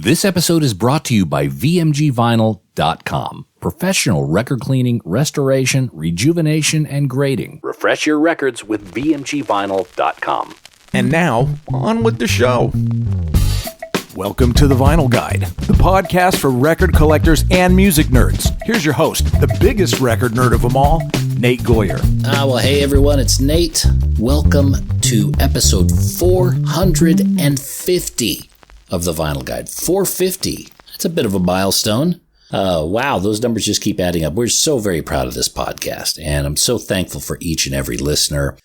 This episode is brought to you by VMGVinyl.com. Professional record cleaning, restoration, rejuvenation, and grading. Refresh your records with VMGVinyl.com. And now, on with the show. Welcome to The Vinyl Guide, the podcast for record collectors and music nerds. Here's your host, the biggest record nerd of them all, Nate Goyer. Well, hey everyone, it's Nate. Welcome to episode 450 of The Vinyl Guide. 450. That's a bit of a milestone. Wow, those numbers just keep adding up. We're so very proud of this podcast, and I'm so thankful for each and every listener.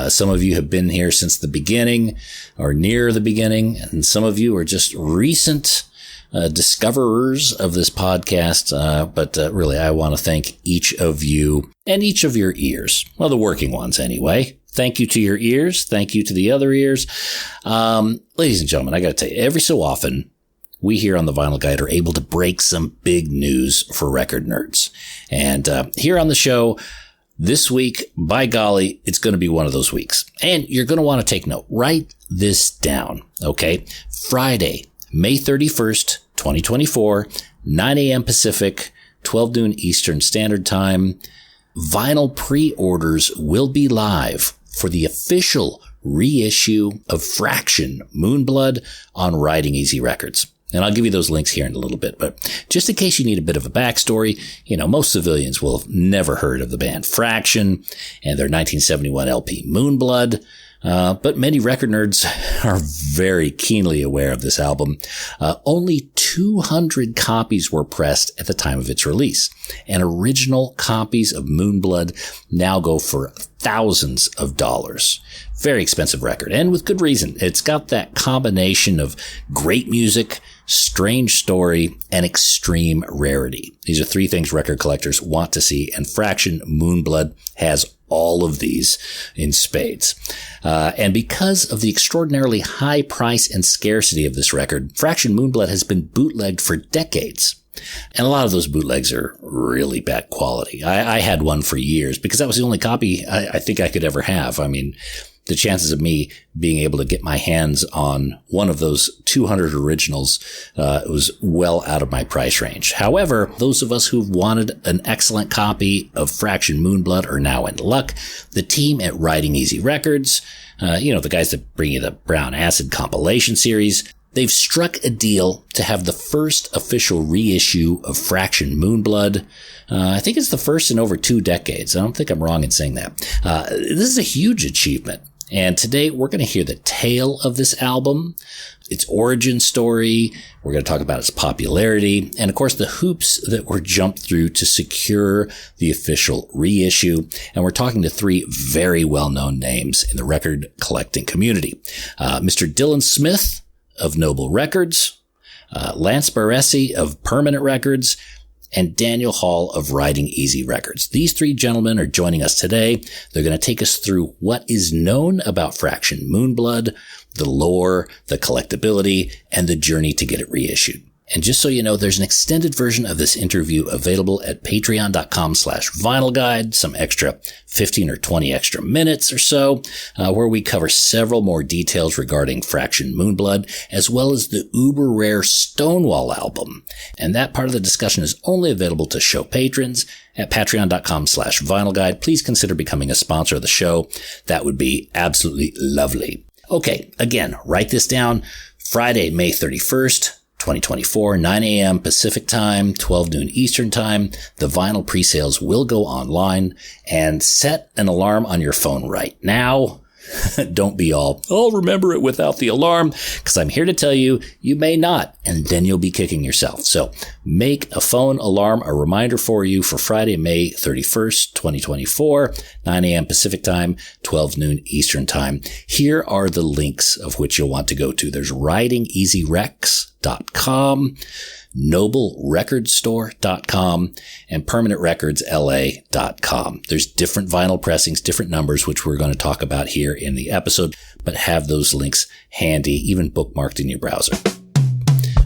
Some of you have been here since the beginning or near the beginning, and some of you are just recent discoverers of this podcast. But really, I want to thank each of you and each of your ears. Well, the working ones anyway. Thank you to your ears. Thank you to the other ears. Ladies and gentlemen, I got to tell you, every so often, we here on The Vinyl Guide are able to break some big news for record nerds. And here on the show, this week, by golly, it's going to be one of those weeks. And you're going to want to take note. Write this down, okay? Friday, May 31st, 2024, 9 a.m. Pacific, 12 noon Eastern Standard Time. Vinyl pre-orders will be live for the official reissue of Fraction Moonblood on Riding Easy Records. And I'll give you those links here in a little bit. But just in case you need a bit of a backstory, you know, most civilians will have never heard of the band Fraction and their 1971 LP Moonblood. But many record nerds are very keenly aware of this album. Only 200 copies were pressed at the time of its release. And original copies of Moonblood now go for thousands of dollars. Very expensive record, and with good reason. It's got that combination of great music, strange story, and extreme rarity. These are three things record collectors want to see, and Fraction Moonblood has all of these in spades. And because of the extraordinarily high price and scarcity of this record, Fraction Moonblood has been bootlegged for decades. And a lot of those bootlegs are really bad quality. I had one for years because that was the only copy I think I could ever have. I mean, the chances of me being able to get my hands on one of those 200 originals was well out of my price range. However, those of us who've wanted an excellent copy of Fraction Moonblood are now in luck. The team at Riding Easy Records, the guys that bring you the Brown Acid compilation series, they've struck a deal to have the first official reissue of Fraction Moonblood. I think it's the first in over 2 decades. I don't think I'm wrong in saying that. This is a huge achievement. And today we're going to hear the tale of this album, its origin story. We're going to talk about its popularity, and of course the hoops that were jumped through to secure the official reissue. And we're talking to 3 very well-known names in the record collecting community. Mr. Dylan Smith of Noble Records, Lance Baresi of Permanent Records, and Daniel Hall of Riding Easy Records. These 3 gentlemen are joining us today. They're going to take us through what is known about Fraction Moonblood, the lore, the collectability, and the journey to get it reissued. And just so you know, there's an extended version of this interview available at patreon.com/vinylguide, some extra 15 or 20 extra minutes or so, where we cover several more details regarding Fraction Moonblood, as well as the uber rare Stonewall album. And that part of the discussion is only available to show patrons at patreon.com/vinylguide. Please consider becoming a sponsor of the show. That would be absolutely lovely. Okay, again, write this down. Friday, May 31st. 2024, 9 a.m. Pacific Time, 12 noon Eastern Time. The vinyl pre-sales will go online, and set an alarm on your phone right now. Don't be all, I'll remember it without the alarm, because I'm here to tell you, you may not, and then you'll be kicking yourself. So make a phone alarm a reminder for you for Friday, May 31st, 2024, 9 a.m. Pacific Time, 12 noon Eastern Time. Here are the links of which you'll want to go to. There's ridingeasyrex.com, noblerecordstore.com, and permanentrecordsla.com. There's different vinyl pressings, different numbers, which we're going to talk about here in the episode, but have those links handy, even bookmarked in your browser.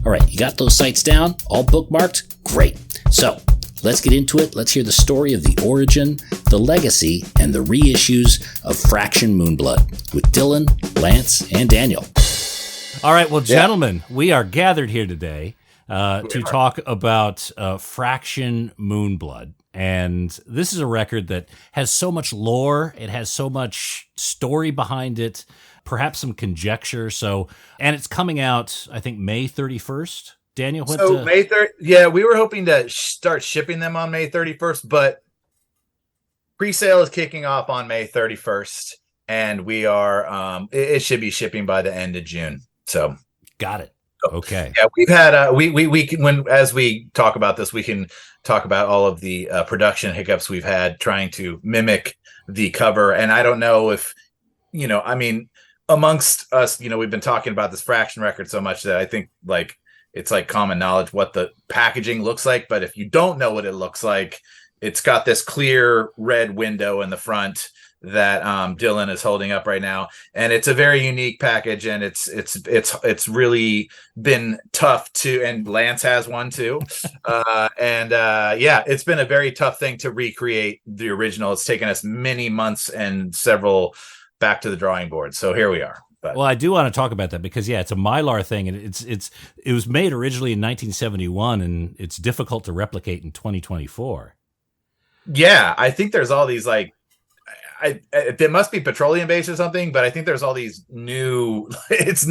All right, you got those sites down, all bookmarked? Great. So let's get into it. Let's hear the story of the origin, the legacy, and the reissues of Fraction Moonblood with Dylan, Lance, and Daniel. All right, well, gentlemen, we are gathered here today to talk about Fraction Moonblood. And this is a record that has so much lore. It has so much story behind it, perhaps some conjecture. And it's coming out, I think, May 31st. Daniel, May 3rd. Yeah, we were hoping to start shipping them on May 31st, but pre-sale is kicking off on May 31st, and we are it should be shipping by the end of June. So got it. Okay. Yeah, we've had we can, as we talk about this, we can talk about all of the production hiccups we've had trying to mimic the cover. And I don't know if, amongst us, we've been talking about this Fraction record so much that I think it's common knowledge what the packaging looks like. But if you don't know what it looks like, it's got this clear red window in the front that Dylan is holding up right now, and it's a very unique package, and it's really been tough to, and Lance has one too, it's been a very tough thing to recreate the original. It's taken us many months and several back to the drawing board, so here we are. But. Well, I do want to talk about that because it's a Mylar thing, and it was made originally in 1971, and it's difficult to replicate in 2024. Yeah, I think there's all these it must be petroleum based or something, but I think there's all these new. It's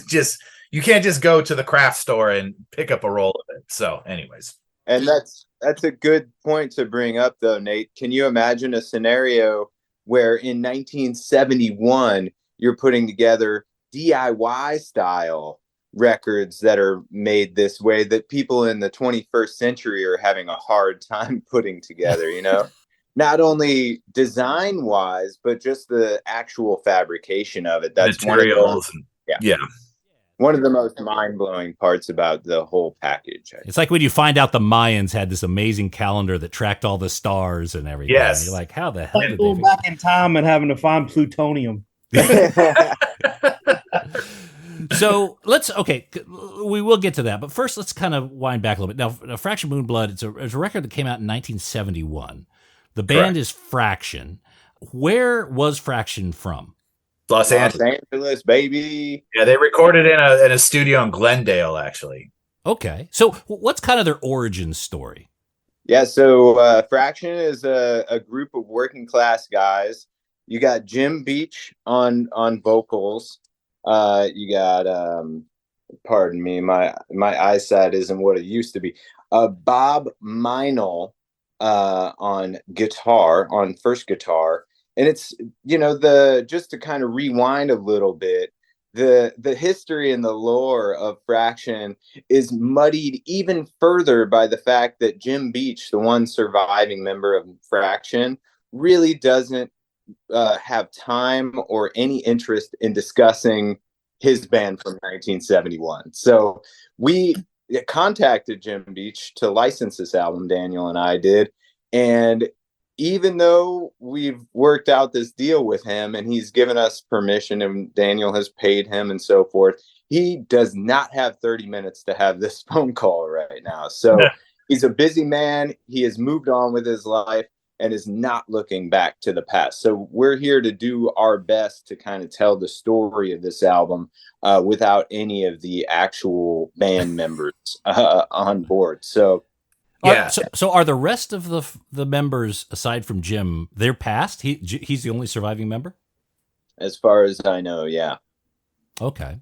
just you can't just go to the craft store and pick up a roll of it. So, anyways, and that's a good point to bring up, though, Nate. Can you imagine a scenario where in 1971 you're putting together DIY style records that are made this way that people in the 21st century are having a hard time putting together? Not only design wise, but just the actual fabrication of it. That's materials. One of the most mind blowing parts about the whole package. It's like when you find out the Mayans had this amazing calendar that tracked all the stars and everything. Yes. You're like, how the hell did they back in time and having to find plutonium? So we will get to that, but first let's kind of wind back a little bit. Now, Fraction Moonblood, it's a record that came out in 1971. The band is Fraction. Where was Fraction from? Los Angeles, baby. Yeah, they recorded in a studio in Glendale, actually. Okay, so what's kind of their origin story? Yeah, so Fraction is a group of working class guys. You got Jim Beach on vocals. You got pardon me, my eyesight isn't what it used to be. Bob Meinl on guitar, on first guitar. And it's, just to kind of rewind a little bit, the history and the lore of Fraction is muddied even further by the fact that Jim Beach, the one surviving member of Fraction, really doesn't have time or any interest in discussing his band from 1971. So we contacted Jim Beach to license this album, Daniel and I did. And even though we've worked out this deal with him and he's given us permission and Daniel has paid him and so forth, he does not have 30 minutes to have this phone call right now. So he's a busy man. He has moved on with his life and is not looking back to the past. So we're here to do our best to kind of tell the story of this album without any of the actual band members on board. So, yeah. So are the rest of the members, aside from Jim, they're passed? He's the only surviving member? As far as I know, yeah. Okay.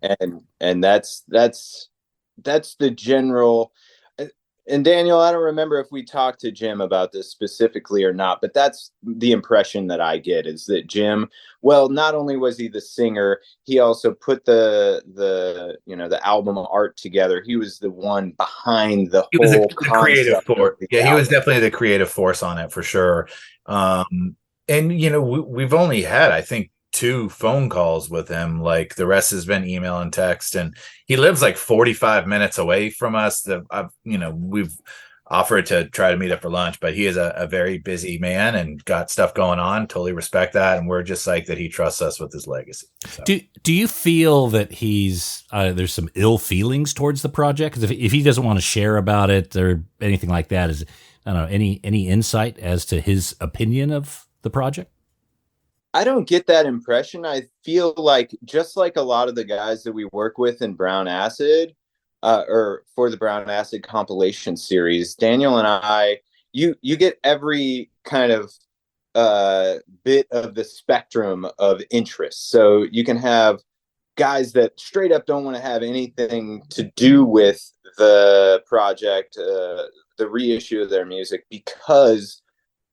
And that's the general. And Daniel, I don't remember if we talked to Jim about this specifically or not, but that's the impression that I get, is that Jim, well, not only was he the singer, he also put the album art together. He was the one behind the whole creative force. Yeah, he was definitely the creative force on it for sure. And we've only had, I think, 2 phone calls with him. Like the rest has been email and text, and he lives like 45 minutes away from us. We've offered to try to meet up for lunch, but he is a very busy man and got stuff going on. Totally respect that, and we're just like that he trusts us with his legacy. So. Do you feel that he's there's some ill feelings towards the project? Because if he doesn't want to share about it or anything like that, is I don't know any insight as to his opinion of the project? I don't get that impression. I feel like just like a lot of the guys that we work with in Brown Acid, or for the Brown Acid compilation series, Daniel and I, you get every kind of bit of the spectrum of interest. So you can have guys that straight up don't want to have anything to do with the project, the reissue of their music, because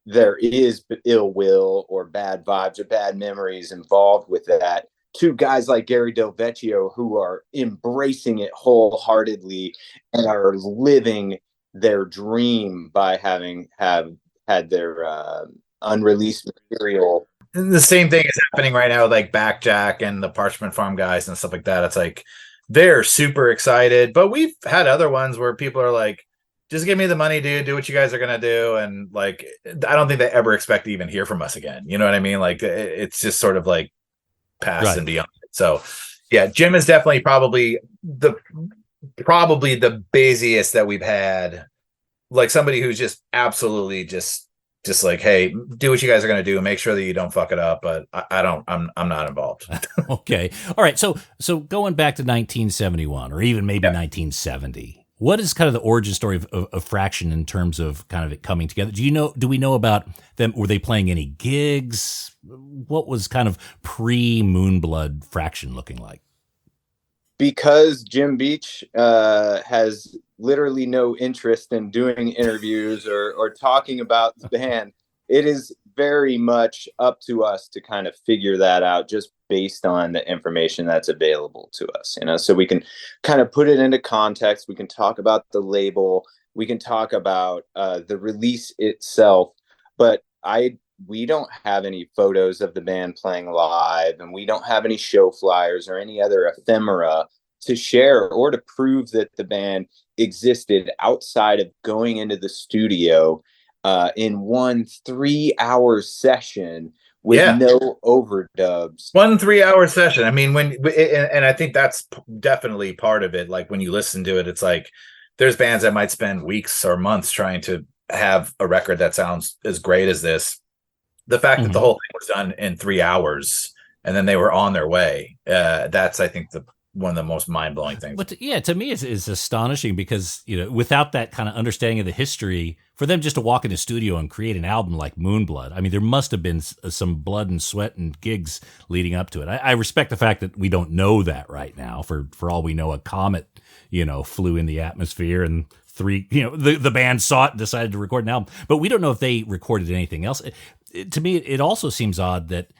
there is ill will or bad vibes or bad memories involved with that, to guys like Gary Del Vecchio who are embracing it wholeheartedly and are living their dream by having had their unreleased material. And the same thing is happening right now with like Backjack and the Parchment Farm guys and stuff like that. It's like they're super excited, but we've had other ones where people are like, just give me the money, dude. Do what you guys are gonna do, and like, I don't think they ever expect to even hear from us again. You know what I mean? Like, it's just sort of like past and beyond. So, yeah, Jim is definitely probably the busiest that we've had. Like somebody who's just absolutely just like, hey, do what you guys are gonna do, and make sure that you don't fuck it up. But I'm not involved. Okay, all right. So going back to 1971 or even maybe 1970. What is kind of the origin story of Fraction in terms of kind of it coming together? Do we know about them? Were they playing any gigs? What was kind of pre-Moonblood Fraction looking like? Because Jim Beach has literally no interest in doing interviews or talking about the band, it is very much up to us to kind of figure that out just based on the information that's available to us, so we can kind of put it into context. We can talk about the label, we can talk about the release itself, but we don't have any photos of the band playing live, and we don't have any show flyers or any other ephemera to share or to prove that the band existed outside of going into the studio in one 3-hour session with no overdubs. 1 3-hour session. I mean, and I think that's definitely part of it. Like when you listen to it, it's like there's bands that might spend weeks or months trying to have a record that sounds as great as this. The fact that the whole thing was done in 3 hours and then they were on their way, that's, I think, one of the most mind-blowing things. But to me, it's astonishing because, without that kind of understanding of the history, for them just to walk in the studio and create an album like Moonblood, I mean, there must have been some blood and sweat and gigs leading up to it. I respect the fact that we don't know that right now. For all we know, a comet, flew in the atmosphere and the band saw it and decided to record an album. But we don't know if they recorded anything else. To me, it also seems odd that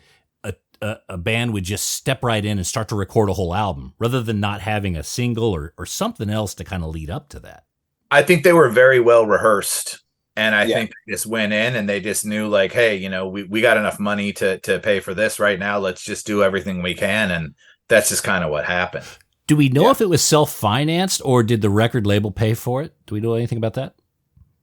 a band would just step right in and start to record a whole album rather than not having a single or something else to kind of lead up to that. I think they were very well rehearsed, and I think they just went in and they just knew, like, hey, we got enough money to pay for this right now. Let's just do everything we can, and that's just kind of what happened. Do we know if it was self-financed or did the record label pay for it? Do we know anything about that?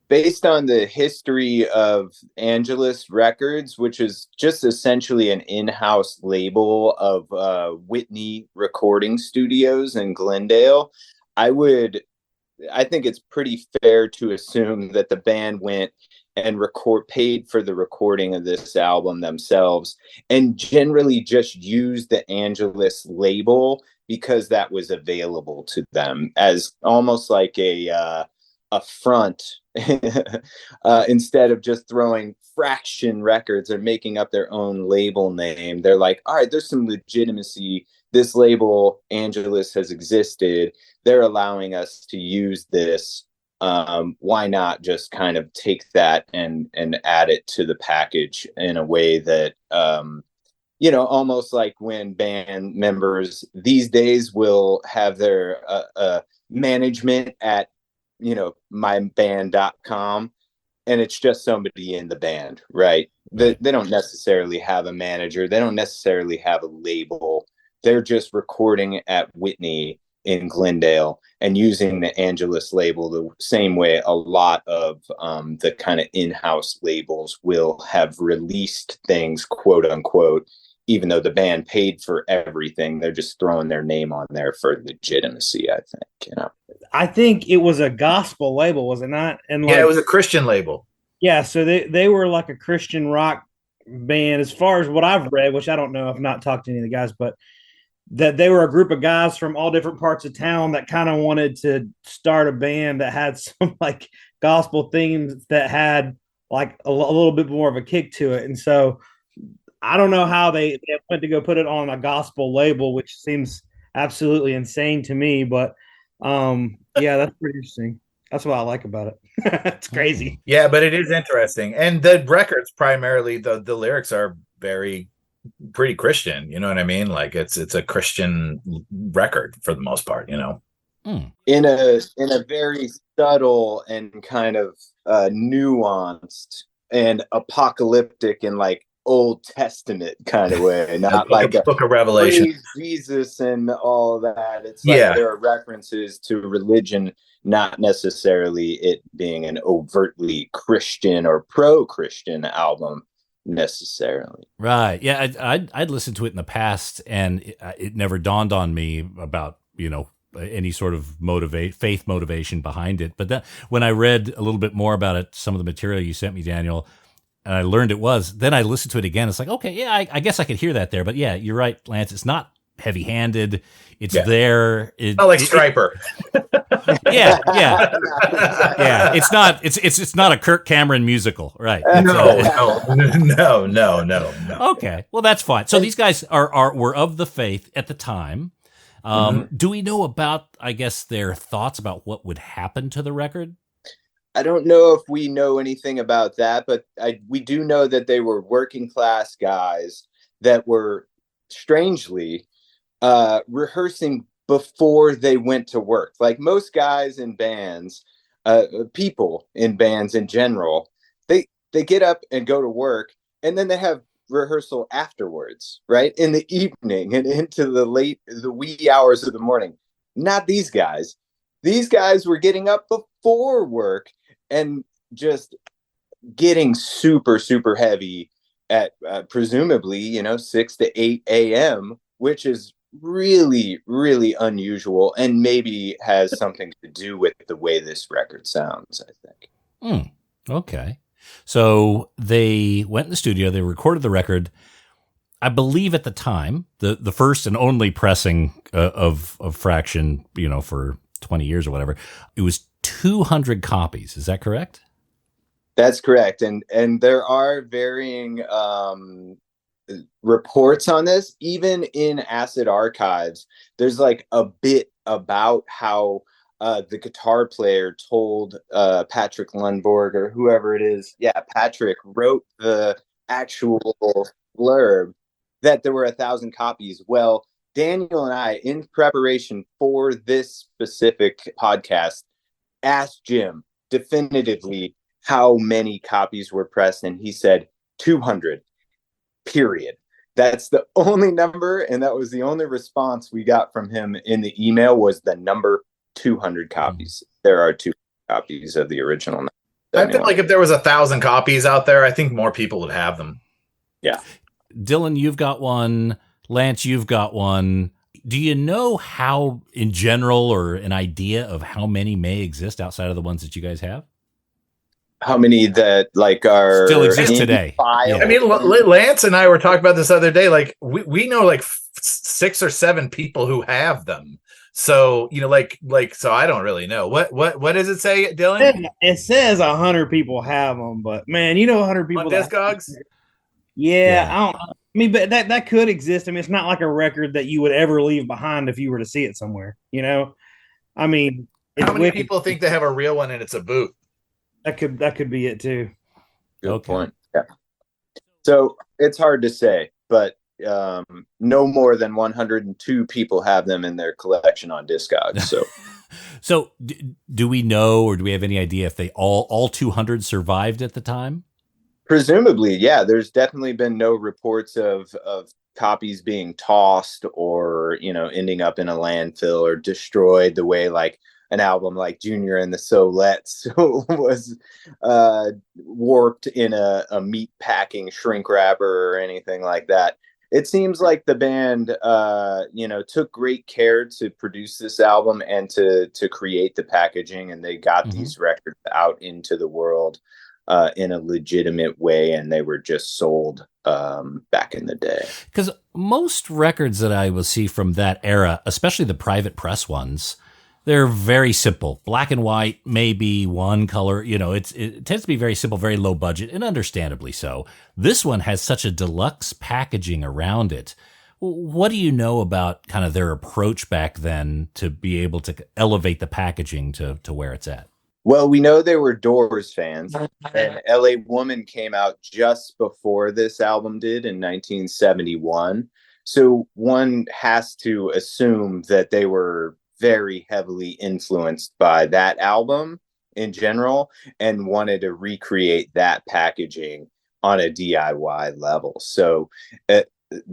Based on the history of Angelus Records, which is just essentially an in-house label of Whitney Recording Studios in Glendale, I think it's pretty fair to assume that the band went and paid for the recording of this album themselves, and generally just used the Angelus label because that was available to them as almost like a front instead of just throwing Fraction Records or making up their own label name. They're like, all right, there's some legitimacy. This label, Angelus, has existed. They're allowing us to use this. Why not just kind of take that and add it to the package in a way that, almost like when band members these days will have their management at myband.com, and it's just somebody in the band, right? They don't necessarily have a manager. They don't necessarily have a label. They're just recording at Whitney in Glendale and using the Angelus label the same way a lot of the kind of in-house labels will have released things, quote unquote, even though the band paid for everything. They're just throwing their name on there for legitimacy, I think, I think it was a gospel label, was it not? And it was a Christian label. Yeah, so they were like a Christian rock band, as far as what I've read, which I don't know, I've not talked to any of the guys, but that they were a group of guys from all different parts of town that kind of wanted to start a band that had some like gospel themes that had like a little bit more of a kick to it. And so I don't know how they went to go put it on a gospel label, which seems absolutely insane to me. But yeah, that's pretty interesting. That's what I like about it. It's crazy. Yeah, but it is interesting. And the records primarily, the lyrics are pretty Christian. You know what I mean? Like it's a Christian record for the most part, you know. In a very subtle and kind of nuanced and apocalyptic and like Old Testament kind of way, not like a Book of Revelation, Jesus and all that. It's like there are references to religion, not necessarily it being an overtly Christian or pro-Christian album necessarily. Right. Yeah. I'd listened to it in the past, and it never dawned on me about, any sort of faith motivation behind it. But when I read a little bit more about it, some of the material you sent me, Daniel, and I learned it was, then I listened to it again. It's like, okay, yeah, I guess I could hear that there. But yeah, you're right, Lance. It's not heavy-handed. It's there. Not like Stryper. Yeah. It's not a Kirk Cameron musical, right? No. Okay, well that's fine. So these guys were of the faith at the time. Do we know about, I guess, their thoughts about what would happen to the record? I don't know if we know anything about that, but we do know that they were working class guys that were strangely rehearsing before they went to work. Like most guys in bands, people in bands in general, they get up and go to work, and then they have rehearsal afterwards, right? In the evening and into the wee hours of the morning. Not these guys. These guys were getting up before work and just getting super, super heavy at presumably, 6 to 8 a.m., which is really, really unusual and maybe has something to do with the way this record sounds, I think. Okay. So they went in the studio, they recorded the record. I believe at the time, the first and only pressing of Fraction, for 20 years or whatever, it was 200 copies. Is that correct? That's correct. And there are varying reports on this. Even in Acid Archives, there's like a bit about how the guitar player told Patrick Lundborg or whoever it is. Yeah, Patrick wrote the actual blurb that there were 1,000 copies. Well, Daniel and I, in preparation for this specific podcast, asked Jim definitively how many copies were pressed, and he said 200, period. That's the only number, and that was the only response we got from him in the email was the number 200 copies. There are 2 copies of the original. I feel like if there was 1,000 copies out there, I think more people would have them. Yeah. Dylan, you've got one. Lance, you've got one. Do you know how, in general, or an idea of how many may exist outside of the ones that you guys have? How many that are still exist today? Yeah. I mean, Lance and I were talking about this other day. Like we know like 6 or 7 people who have them. So so I don't really know what does it say, Dylan? It says 100 people have them, but man, 100 people on Discogs. Yeah, I don't. I mean, but that could exist. I mean, it's not like a record that you would ever leave behind if you were to see it somewhere. I mean, how many people think they have a real one and it's a boot? That could be it too. Good point. Yeah. So it's hard to say, but no more than 102 people have them in their collection on Discogs. So, so do we know, or do we have any idea if they all 200 survived at the time? Presumably, yeah. There's definitely been no reports of copies being tossed or ending up in a landfill or destroyed the way like an album like Junior and the Solettes was warped in a meat packing shrink wrapper or anything like that. It seems like the band, took great care to produce this album and to create the packaging, and they got these records out into the world in a legitimate way, and they were just sold back in the day. Because most records that I will see from that era, especially the private press ones, they're very simple. Black and white, maybe one color. It tends to be very simple, very low budget, and understandably so. This one has such a deluxe packaging around it. What do you know about kind of their approach back then to be able to elevate the packaging to where it's at? Well, we know they were Doors fans, and LA Woman came out just before this album did in 1971. So one has to assume that they were very heavily influenced by that album in general and wanted to recreate that packaging on a DIY level. So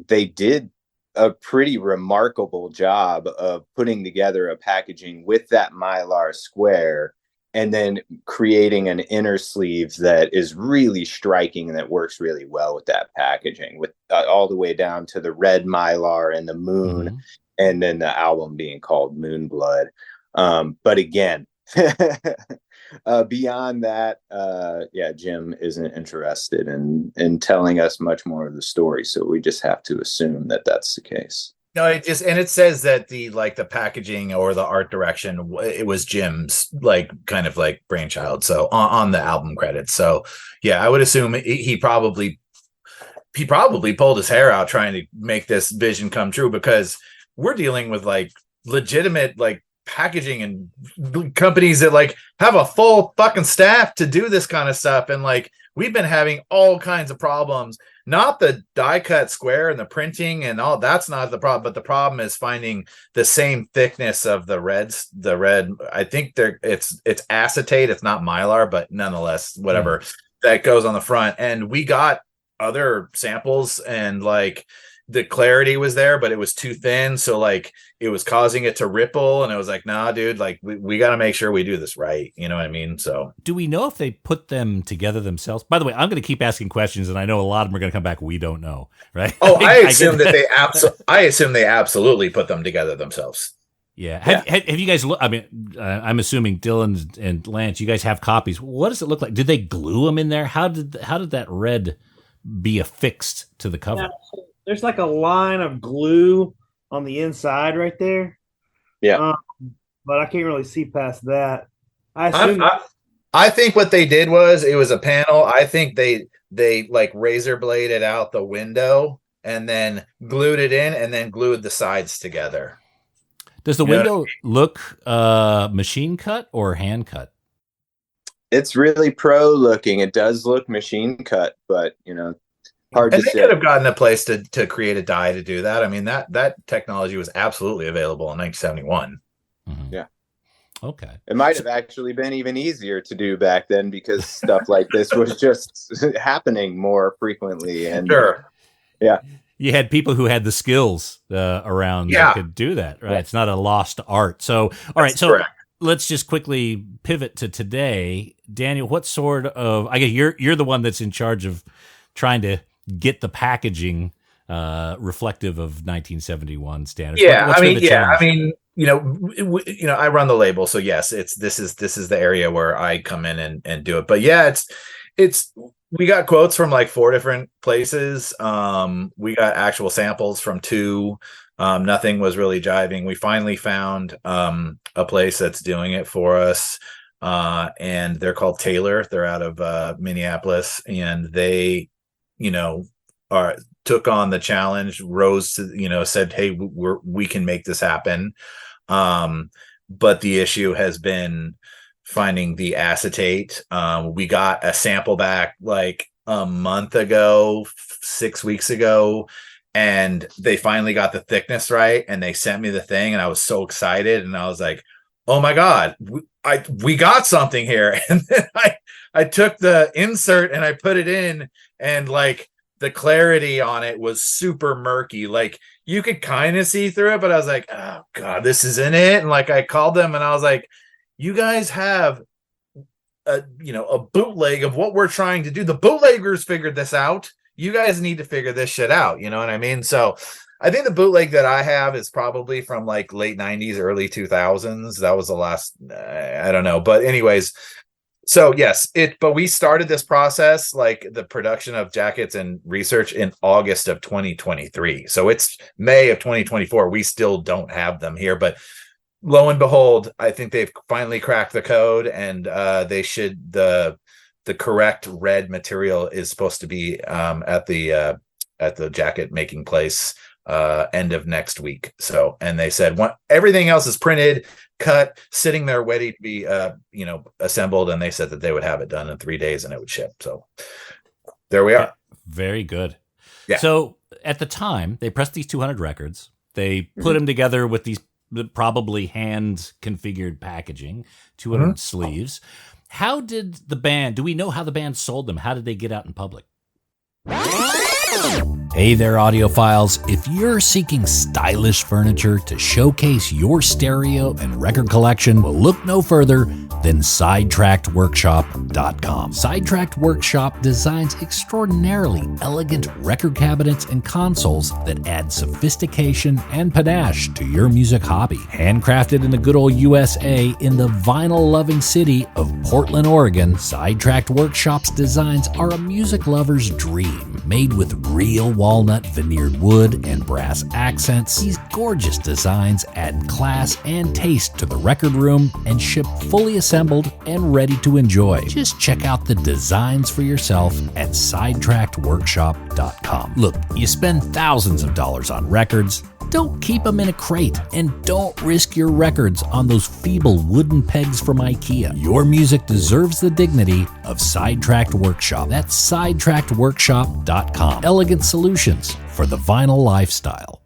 they did a pretty remarkable job of putting together a packaging with that Mylar square and then creating an inner sleeve that is really striking and that works really well with that packaging, with all the way down to the red Mylar and the moon, mm-hmm. and then the album being called Moonblood. But again, beyond that, Jim isn't interested in telling us much more of the story, so we just have to assume that that's the case. No, it says that the packaging or the art direction, it was Jim's kind of brainchild. So on the album credits. So yeah, I would assume he probably pulled his hair out trying to make this vision come true, because we're dealing with legitimate packaging and companies that have a full fucking staff to do this kind of stuff, and we've been having all kinds of problems. Not the die cut square and the printing and all, that's not the problem, but the problem is finding the same thickness of the red. I think it's acetate, it's not Mylar, but nonetheless, whatever that goes on the front. And we got other samples, and the clarity was there, but it was too thin. So it was causing it to ripple. And I was like, nah, dude, we got to make sure we do this right. You know what I mean? So do we know if they put them together themselves? By the way, I'm going to keep asking questions, and I know a lot of them are going to come back. We don't know. Right. Oh, I assume that I assume they absolutely put them together themselves. Yeah. Have you guys I mean, I'm assuming Dylan and Lance, you guys have copies. What does it look like? Did they glue them in there? How did that red be affixed to the cover? Yeah. There's a line of glue on the inside right there. Yeah. But I can't really see past that. I think what they did was, it was a panel. I think they razor bladed out the window and then glued it in and then glued the sides together. Does the window look machine cut or hand cut? It's really pro looking. It does look machine cut, but hard and to they say. Could have gotten a place to create a die to do that. I mean, that technology was absolutely available in 1971. Mm-hmm. Yeah. Okay. It might have actually been even easier to do back then, because stuff like this was just happening more frequently. And sure. Yeah. You had people who had the skills around that could do that, right? Yeah. It's not a lost art. So, all right. So correct. Let's just quickly pivot to today. Daniel, what sort of, I guess you're the one that's in charge of trying to get the packaging reflective of 1971 standards. Yeah, I mean, I run the label, so yes, this is the area where I come in and do it. But yeah, it's we got quotes from 4 different places. We got actual samples from 2. Nothing was really jiving. We finally found a place that's doing it for us, and they're called Taylor. They're out of Minneapolis, and they took on the challenge, rose to, said, hey, we can make this happen. But the issue has been finding the acetate. We got a sample back a month ago, 6 weeks ago, and they finally got the thickness right, and they sent me the thing, and I was so excited, and I was like, oh my God, we got something here. And then I took the insert and I put it in, and the clarity on it was super murky. You could kind of see through it, but I was like, oh God, this isn't it. And I called them and I was like, you guys have a bootleg of what we're trying to do. The bootleggers figured this out. You guys need to figure this shit out. You know what I mean? So I think the bootleg that I have is probably from late 90s, early 2000s. That was the last, I don't know. But anyways, So yes, but we started this process, like the production of jackets and research, in August of 2023. So it's May of 2024. We still don't have them here, but lo and behold, I think they've finally cracked the code, and the correct red material is supposed to be at the jacket making place end of next week. So, and they said everything else is printed, cut, sitting there ready to be assembled, and they said that they would have it done in 3 days and it would ship. So there we are. Yeah, very good. Yeah. So at the time they pressed these 200 records, they put them together with these probably hand configured packaging, 200 sleeves. How did the band, do we know how the band sold them? How did they get out in public? Hey there, audiophiles. If you're seeking stylish furniture to showcase your stereo and record collection, well, look no further than SidetrackedWorkshop.com. Sidetracked Workshop designs extraordinarily elegant record cabinets and consoles that add sophistication and panache to your music hobby. Handcrafted in the good old USA in the vinyl-loving city of Portland, Oregon, Sidetracked Workshop's designs are a music lover's dream. Made with real walnut veneered wood and brass accents, these gorgeous designs add class and taste to the record room and ship fully assembled and ready to enjoy. Just check out the designs for yourself at SidetrackedWorkshop.com. Look, you spend thousands of dollars on records. Don't keep them in a crate, and don't risk your records on those feeble wooden pegs from IKEA. Your music deserves the dignity of Sidetracked Workshop. That's SidetrackedWorkshop.com. Elegant solutions for the vinyl lifestyle.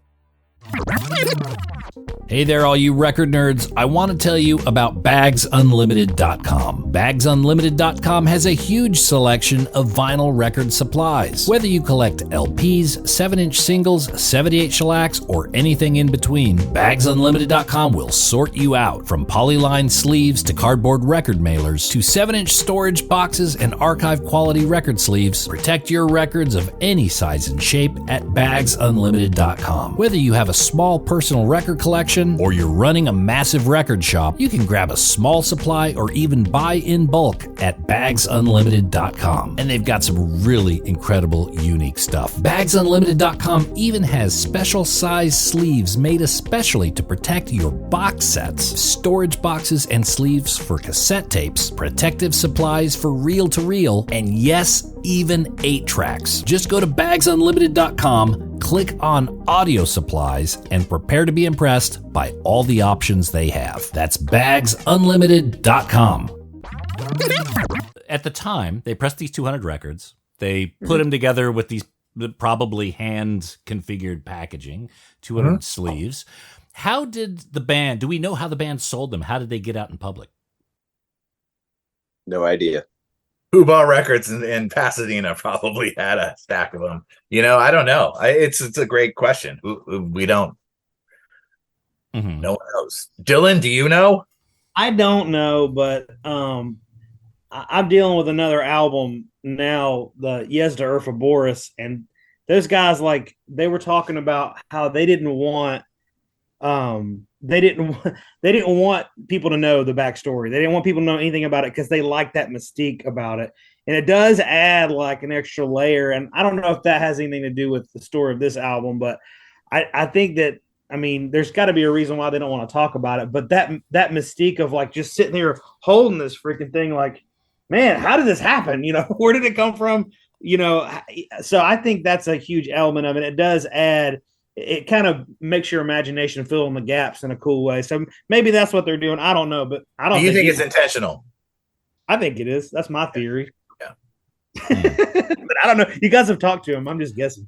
Hey there, all you record nerds. I want to tell you about BagsUnlimited.com. BagsUnlimited.com has a huge selection of vinyl record supplies. Whether you collect LPs, 7-inch singles, 78 shellacs, or anything in between, BagsUnlimited.com will sort you out. From polyline sleeves to cardboard record mailers to 7-inch storage boxes and archive quality record sleeves, protect your records of any size and shape at BagsUnlimited.com. Whether you have a small personal record collection or you're running a massive record shop, you can grab a small supply or even buy in bulk at BagsUnlimited.com. And they've got some really incredible, unique stuff. BagsUnlimited.com even has special size sleeves made especially to protect your box sets, storage boxes and sleeves for cassette tapes, protective supplies for reel-to-reel, and yes, even 8-tracks. Just go to BagsUnlimited.com, click on audio supplies, and prepare to be impressed by all the options they have. That's BagsUnlimited.com. At the time they pressed these 200 records, they put them together with these probably hand configured packaging, 200 sleeves. How did the band, do we know how the band sold them? How did they get out in public? No idea. Who bought records in Pasadena probably had a stack of them. I don't know. It's a great question. We don't. No one knows. Dylan, do you know? I don't know, but I'm dealing with another album now, the Yezda Urfa Boris, and those guys, like, they were talking about how they didn't want people to know the backstory. They didn't want people to know anything about it because they like that mystique about it. And it does add like an extra layer. And I don't know if that has anything to do with the story of this album, but I think that, I mean, there's got to be a reason why they don't want to talk about it. But that mystique of like just sitting there holding this freaking thing, like, man, how did this happen? Where did it come from? So I think that's a huge element of it. It does add, it kind of makes your imagination fill in the gaps in a cool way. So maybe that's what they're doing. I don't know, but I don't. Do you think it's intentional? I think it is. That's my theory. Yeah. But I don't know. You guys have talked to him. I'm just guessing.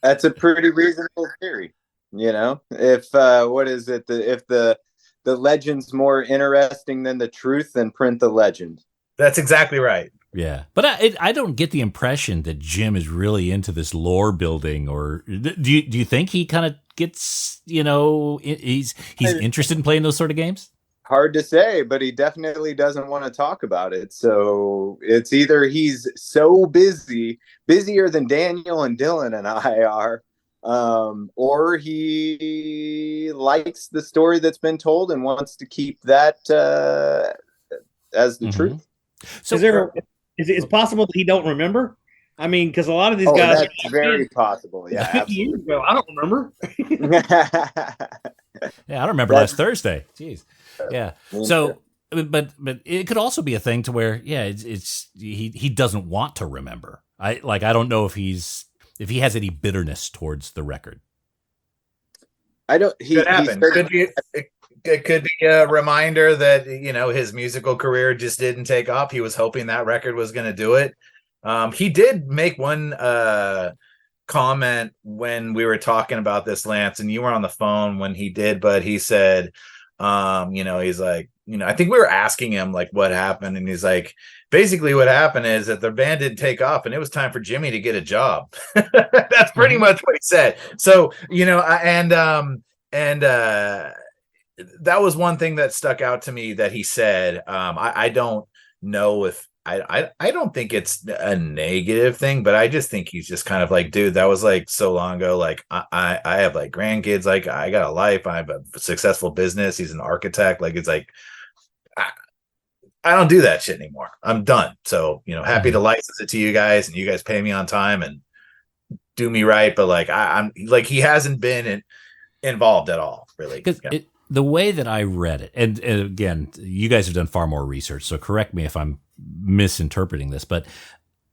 That's a pretty reasonable theory. If what is it? If the legend's more interesting than the truth, then print the legend. That's exactly right. Yeah, but I don't get the impression that Jim is really into this lore building, or do you think he kind of gets, he's interested in playing those sort of games? Hard to say, but he definitely doesn't want to talk about it. So it's either he's so busier than Daniel and Dylan and I are, or he likes the story that's been told and wants to keep that as the Mhm. truth. So Is it possible that he don't remember? I mean, because a lot of these Oh, guys, that's very possible. Yeah, 50 years absolutely. ago, I don't remember. yeah, I don't remember last Thursday. Jeez. Yeah. So, but it could also be a thing to where, yeah, it's he doesn't want to remember. I don't know if he has any bitterness towards the record. I don't. Could happen. It could be a reminder that, you know, his musical career just didn't take off. He was hoping that record was going to do it. He did make one comment when we were talking about this, Lance, and you were on the phone when he did, but he said, you know, he's like, you know, I think we were asking him like what happened, and he's like, basically what happened is that the band didn't take off and it was time for Jimmy to get a job. That's pretty much what he said. So, you know, that was one thing that stuck out to me that he said. I don't know if I don't think it's a negative thing, but I just think he's just kind of like, dude, that was like so long ago. Like I have like grandkids, like I got a life, I have a successful business. He's an architect. Like, it's like, I don't do that shit anymore. I'm done. So, you know, happy to license it to you guys, and you guys pay me on time and do me right. But like, I'm like, he hasn't been involved at all, really. Because the way that I read it, and again, you guys have done far more research, so correct me if I'm misinterpreting this, but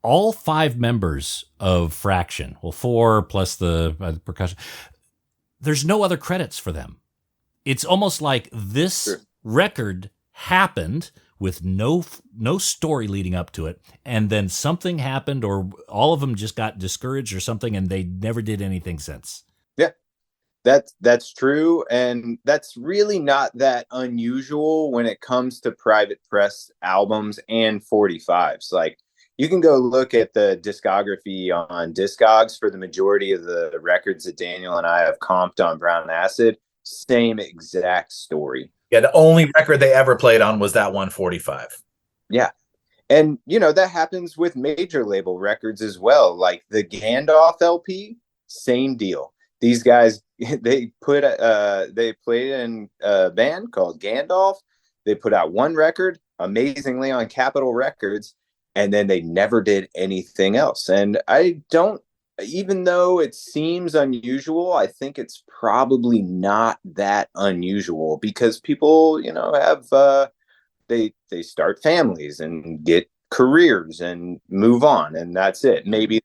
all 5 members of Fraction, well, 4 plus the percussion, there's no other credits for them. It's almost like this record happened with no story leading up to it, and then something happened, or all of them just got discouraged or something, and they never did anything since. Yeah, that's true, and that's really not that unusual when it comes to private press albums and 45s. Like, you can go look at the discography on Discogs for the majority of the records that Daniel and I have comped on Brown Acid. Same exact story. Yeah, the only record they ever played on was that 145. Yeah. And, you know, that happens with major label records as well. Like the Gandalf LP, same deal. These guys, they played in a band called Gandalf. They put out one record, amazingly, on Capitol Records, and then they never did anything else. And even though it seems unusual, I think it's probably not that unusual, because people, you know, have they start families and get careers and move on, and that's it. Maybe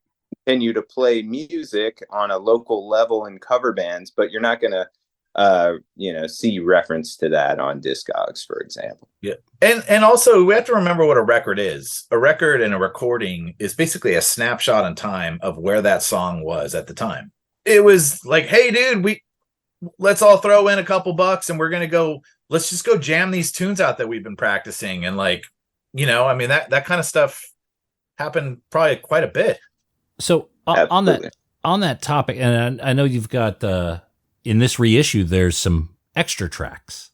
continue to play music on a local level in cover bands, but you're not going to see reference to that on Discogs, for example. Yeah. And also, we have to remember what a record is. A record and a recording is basically a snapshot in time of where that song was at the time. It was like, hey, dude, let's all throw in a couple bucks and let's just go jam these tunes out that we've been practicing. And like, you know, I mean, that kind of stuff happened probably quite a bit. So on that topic, and I know you've got in this reissue, there's some extra tracks.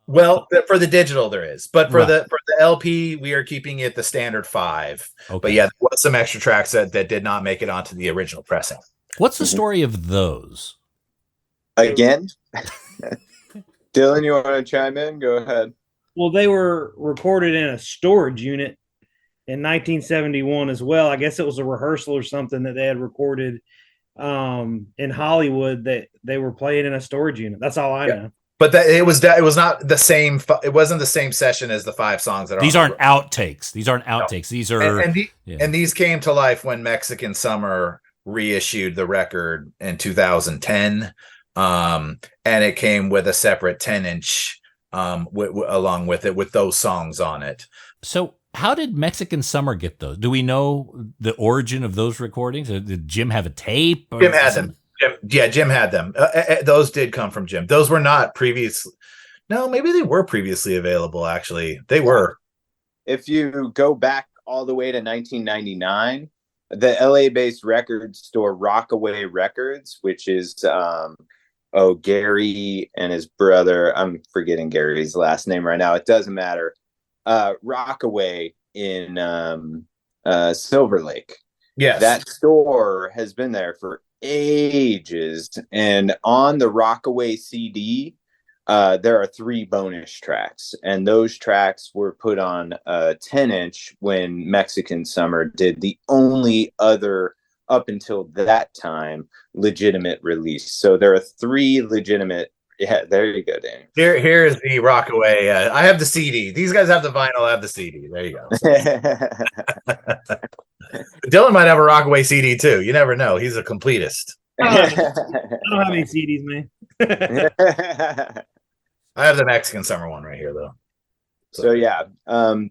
Well, for the digital there is, but for the LP, we are keeping it the standard 5. Okay. But yeah, there was some extra tracks that did not make it onto the original pressing. What's the story of those? Again, Dylan, you want to chime in? Go ahead. Well, they were recorded in a storage unit in 1971 as well. I guess it was a rehearsal or something that they had recorded in Hollywood, that they were playing in a storage unit. That's all I know. But it was not the same. It wasn't the same session as the 5 songs that are. These aren't outtakes. These aren't outtakes. No. These are and these came to life when Mexican Summer reissued the record in 2010, and it came with a separate 10-inch along with it, with those songs on it. So, how did Mexican Summer get those? Do we know the origin of those recordings? Did Jim have a tape? Jim had them. Jim had them. Those did come from Jim. Those were not previously. No, maybe they were previously available. Actually, they were. If you go back all the way to 1999, the LA-based record store Rockaway Records, which is Gary and his brother. I'm forgetting Gary's last name right now. It doesn't matter. Rockaway in Silver Lake. Yes, that store has been there for ages, and on the Rockaway CD there are 3 bonus tracks, and those tracks were put on a 10-inch when Mexican Summer did the only other, up until that time, legitimate release. So there are 3 legitimate. Yeah, there you go, Dan. Here's the Rockaway. I have the CD. These guys have the vinyl. I have the CD. There you go. Dylan might have a Rockaway CD too. You never know. He's a completist. I don't have any CDs, man. I have the Mexican Summer one right here, though. So yeah,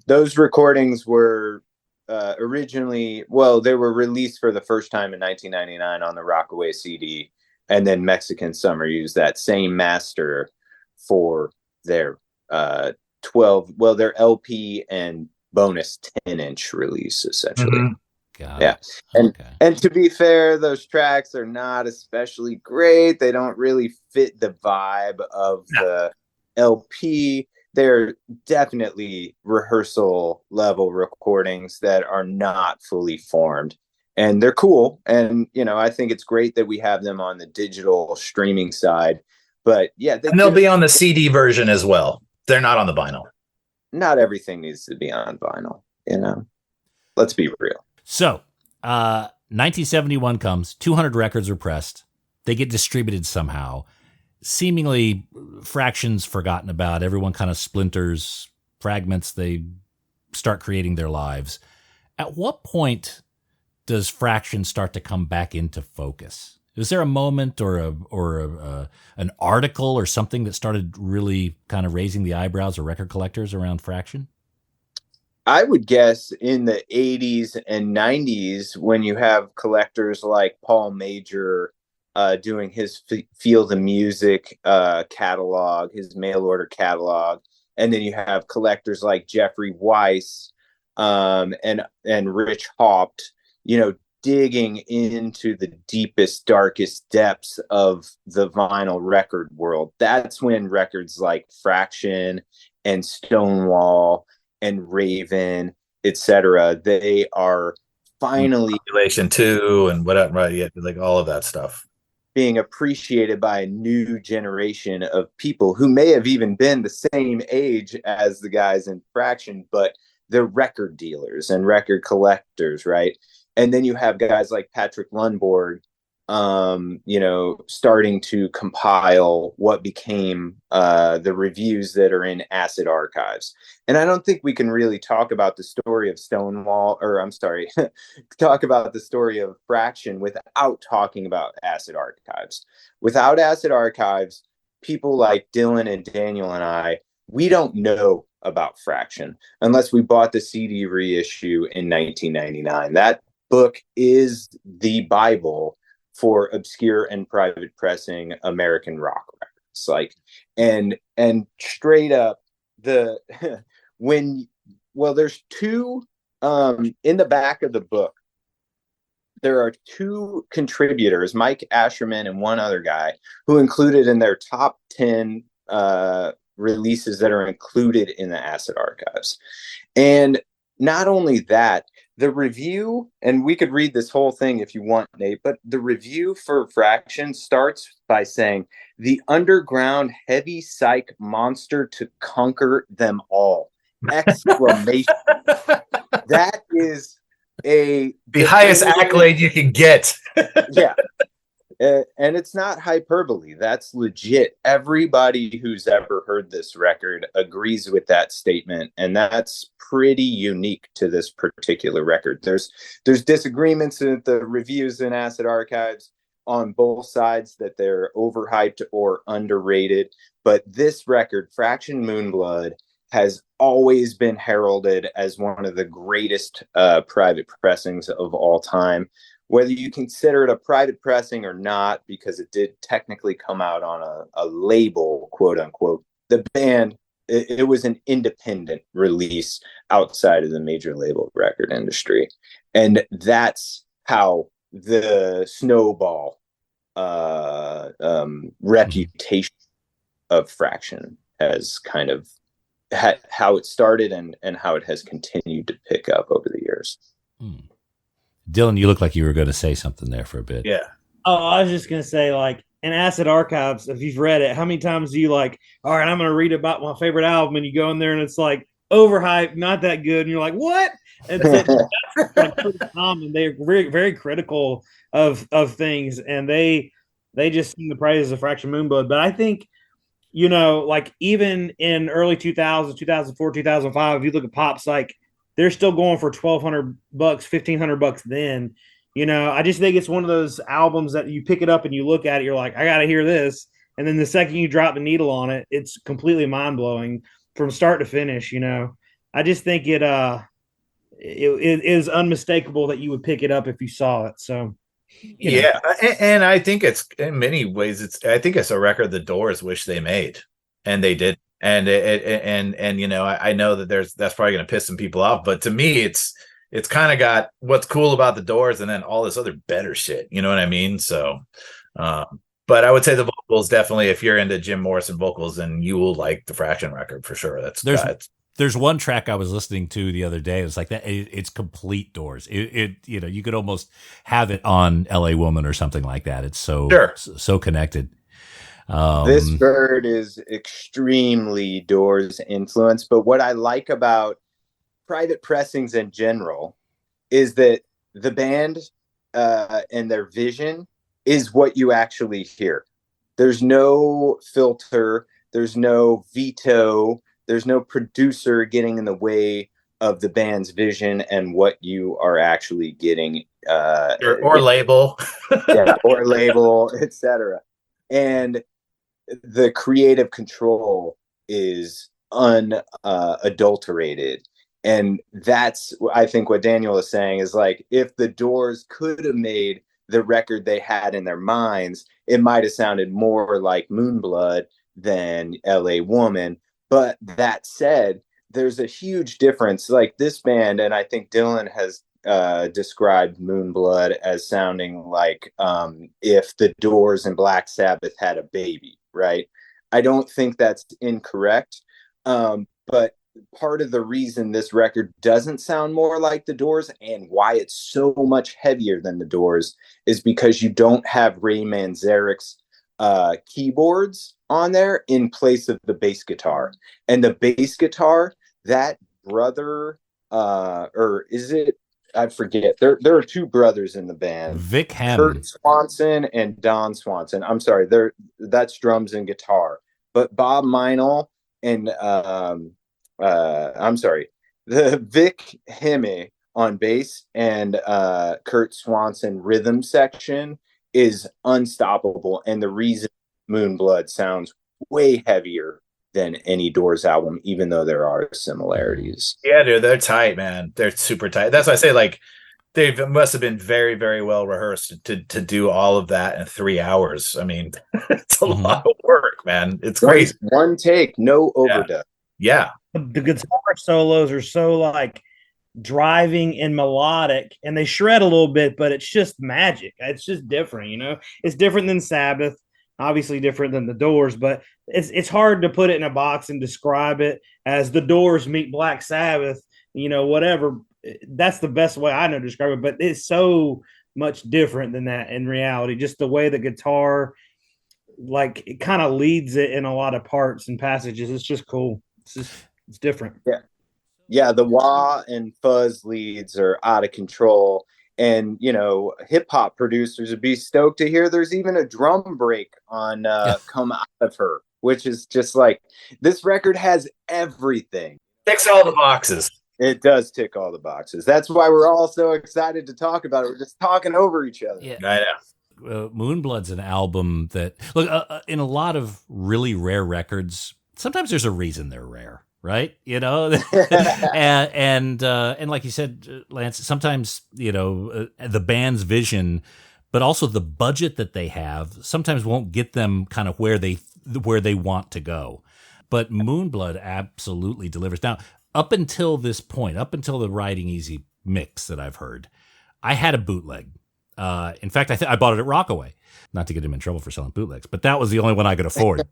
those recordings were originally, well, they were released for the first time in 1999 on the Rockaway CD, and then Mexican Summer used that same master for their their LP and bonus 10-inch release, essentially. Mm-hmm. And to be fair, those tracks are not especially great. They don't really fit the vibe of the LP. They're definitely rehearsal level recordings that are not fully formed, and they're cool. And, I think it's great that we have them on the digital streaming side, but yeah. And they'll be on the CD version as well. They're not on the vinyl. Not everything needs to be on vinyl, let's be real. So, 1971 comes, 200 records are pressed. They get distributed somehow. Seemingly, Fraction's forgotten about. Everyone kind of splinters, fragments. They start creating their lives. At what point does Fraction start to come back into focus? Is there a moment or an article or something that started really kind of raising the eyebrows of record collectors around Fraction? I would guess in the 80s and 90s, when you have collectors like Paul Major doing his Feel the Music catalog, his mail order catalog, and then you have collectors like Jeffrey Weiss and Rich Haupt, digging into the deepest, darkest depths of the vinyl record world. That's when records like Fraction and Stonewall and Raven, etc., they are finally Population 2 and whatever, right? Yeah, like all of that stuff being appreciated by a new generation of people who may have even been the same age as the guys in Fraction, but they're record dealers and record collectors, right? And then you have guys like Patrick Lundborg, starting to compile what became the reviews that are in Acid Archives. And I don't think we can really talk about the story of talk about the story of Fraction without talking about Acid Archives. Without Acid Archives, people like Dylan and Daniel and I, we don't know about Fraction unless we bought the CD reissue in 1999. That book is the Bible for obscure and private pressing American rock records. And straight up, there's 2 in the back of the book. There are 2 contributors, Mike Asherman and one other guy, who included in their top 10 releases that are included in the Acid Archives. And not only that, the review, and we could read this whole thing if you want, Nate, but the review for Fraction starts by saying, "The underground heavy psych monster to conquer them all!" Exclamation. That is the highest accolade you can get. Yeah. And it's not hyperbole. That's legit. Everybody who's ever heard this record agrees with that statement. And that's pretty unique to this particular record. There's disagreements in the reviews in Acid Archives on both sides that they're overhyped or underrated. But this record, Fraction Moonblood, has always been heralded as one of the greatest private pressings of all time. Whether you consider it a private pressing or not, because it did technically come out on a label, quote unquote, the band, it was an independent release outside of the major label record industry. And that's how the Snowball reputation of Fraction has kind of how it started and how it has continued to pick up over the years. Dylan, you look like you were going to say something there for a bit. Yeah. Oh, I was just going to say, in Acid Archives, if you've read it, how many times do you like, all right, I'm going to read about my favorite album, and you go in there and it's like overhyped, not that good, and you're like, what? And so that's like pretty common. They're very, very critical of things, and they just sing the praises of Fraction Moonblood. But I think, like even in early 2000s, 2004, 2005, if you look at Pop Psych, they're still going for $1,200, $1,500 then. I just think it's one of those albums that you pick it up and you look at it, you're like, I got to hear this. And then the second you drop the needle on it, it's completely mind blowing from start to finish. I just think it is unmistakable that you would pick it up if you saw it. So, yeah. And I think it's in many ways, I think it's a record the Doors wish they made, and they did. And I know that that's probably going to piss some people off, but to me, it's kind of got what's cool about the Doors and then all this other better shit. You know what I mean? So, but I would say the vocals definitely, if you're into Jim Morrison vocals, then you will like the Fraction record for sure. There's one track I was listening to the other day. It's like that. It's complete Doors. You could almost have it on L.A. Woman or something like that. It's so connected. This bird is extremely Doors influenced, but what I like about Private Pressings in general is that the band and their vision is what you actually hear. There's no filter, there's no veto, there's no producer getting in the way of the band's vision and what you are actually getting, or label, or label, etc. And the creative control is unadulterated. And that's, I think, what Daniel is saying is like, if the Doors could have made the record they had in their minds, it might have sounded more like Moonblood than L.A. Woman. But that said, there's a huge difference. Like this band, and I think Dylan has described Moonblood as sounding like if the Doors and Black Sabbath had a baby, right? I don't think that's incorrect. But part of the reason this record doesn't sound more like the Doors and why it's so much heavier than the Doors is because you don't have Ray Manzarek's keyboards on there in place of the bass guitar. And the bass guitar, that brother, or is it, I forget. There are two brothers in the band. Vic Hammond. Kurt Swanson and Don Swanson. I'm sorry, that's drums and guitar. But Bob Meinl and I'm sorry, the Vic Hemme on bass and Kurt Swanson rhythm section is unstoppable. And the reason Moonblood sounds way heavier than any Doors album, even though there are similarities. Yeah, dude, they're tight, man. They're super tight. That's why I say, like, they must have been very, very well rehearsed to do all of that in 3 hours. I mean, it's a lot of work, man. It's crazy. One take, no overdub. Yeah. The guitar solos are so like driving and melodic, and they shred a little bit, but it's just magic. It's just different, It's different than Sabbath, obviously different than the Doors, but it's hard to put it in a box and describe it as the Doors meet Black Sabbath, whatever. That's the best way I know to describe it, but it's so much different than that in reality. Just the way the guitar, like, it kind of leads it in a lot of parts and passages. It's just cool. It's different. Yeah. The wah and fuzz leads are out of control. And, hip hop producers would be stoked to hear there's even a drum break on Come Out of Her, which is just like, this record has everything. Ticks all the boxes. It does tick all the boxes. That's why we're all so excited to talk about it. We're just talking over each other. Yeah. I know. Moonblood's an album that, look, in a lot of really rare records, sometimes there's a reason they're rare, right? and like you said, Lance, sometimes, the band's vision, but also the budget that they have sometimes won't get them kind of where they want to go. But Moonblood absolutely delivers. Now, up until this point, up until the Riding Easy mix that I've heard, I had a bootleg. In fact, I bought it at Rockaway, not to get him in trouble for selling bootlegs, but that was the only one I could afford.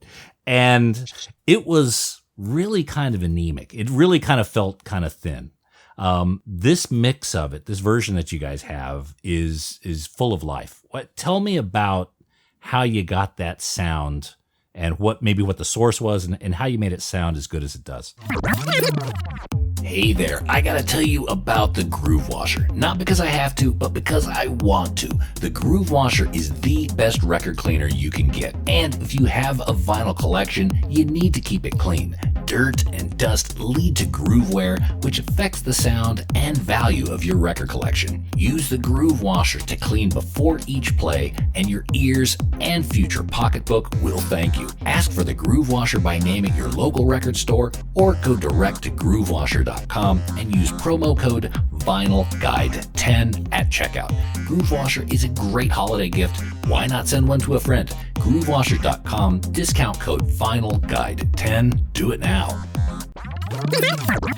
And it was really kind of anemic. It really kind of felt kind of thin. This mix of it, this version that you guys have is full of life. Tell me about how you got that sound and what the source was and how you made it sound as good as it does. Hey there, I gotta tell you about the Groove Washer. Not because I have to, but because I want to. The Groove Washer is the best record cleaner you can get. And if you have a vinyl collection, you need to keep it clean. Dirt and dust lead to groove wear, which affects the sound and value of your record collection. Use the Groove Washer to clean before each play, and your ears and future pocketbook will thank you. Ask for the Groove Washer by name at your local record store, or go direct to groovewasher.com and use promo code VinylGuide10 at checkout. Groove Washer is a great holiday gift. Why not send one to a friend? groovewasher.com, discount code VinylGuide10. Do it now.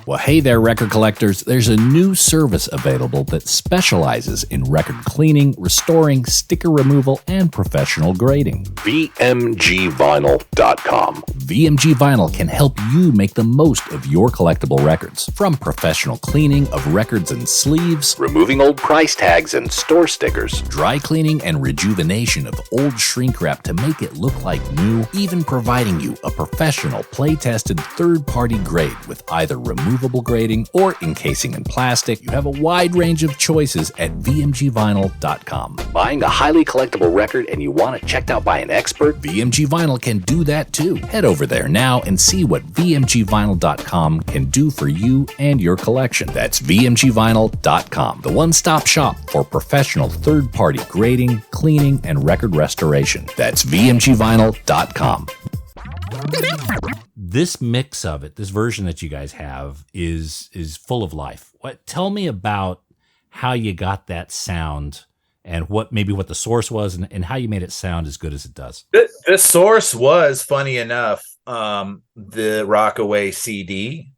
Well, hey there, record collectors. There's a new service available that specializes in record cleaning, restoring, sticker removal, and professional grading. VMGvinyl.com. VMG Vinyl can help you make the most of your collectible records. From professional cleaning of records and sleeves, Removing old price tags and store stickers. dry cleaning and rejuvenation of old shrink wrap to make it look like new, even providing you a professional play-tested third-party grade with either removable grading or encasing in plastic. You have a wide range of choices at vmgvinyl.com. Buying a highly collectible record and you want it checked out by an expert? VMG Vinyl can do that too. Head over there now and see what vmgvinyl.com can do for you and your collection. That's vmgvinyl.com, the one-stop shop for professional third-party grading, cleaning, and record restoration. That's vmgvinyl.com. This mix of it, this version that you guys have is full of life. Tell me about how you got that sound and what the source was and how you made it sound as good as it does. The source was, funny enough, the Rockaway CD.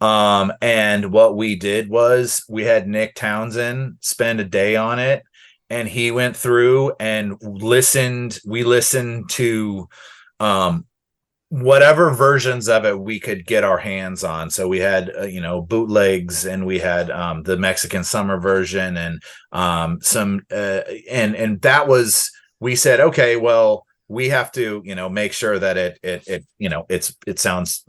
And what we did was we had Nick Townsend spend a day on it, and he went through and listened. We listened to whatever versions of it we could get our hands on. So we had bootlegs, and we had the Mexican Summer version, and some and that was, we said, okay, well, we have to make sure that it sounds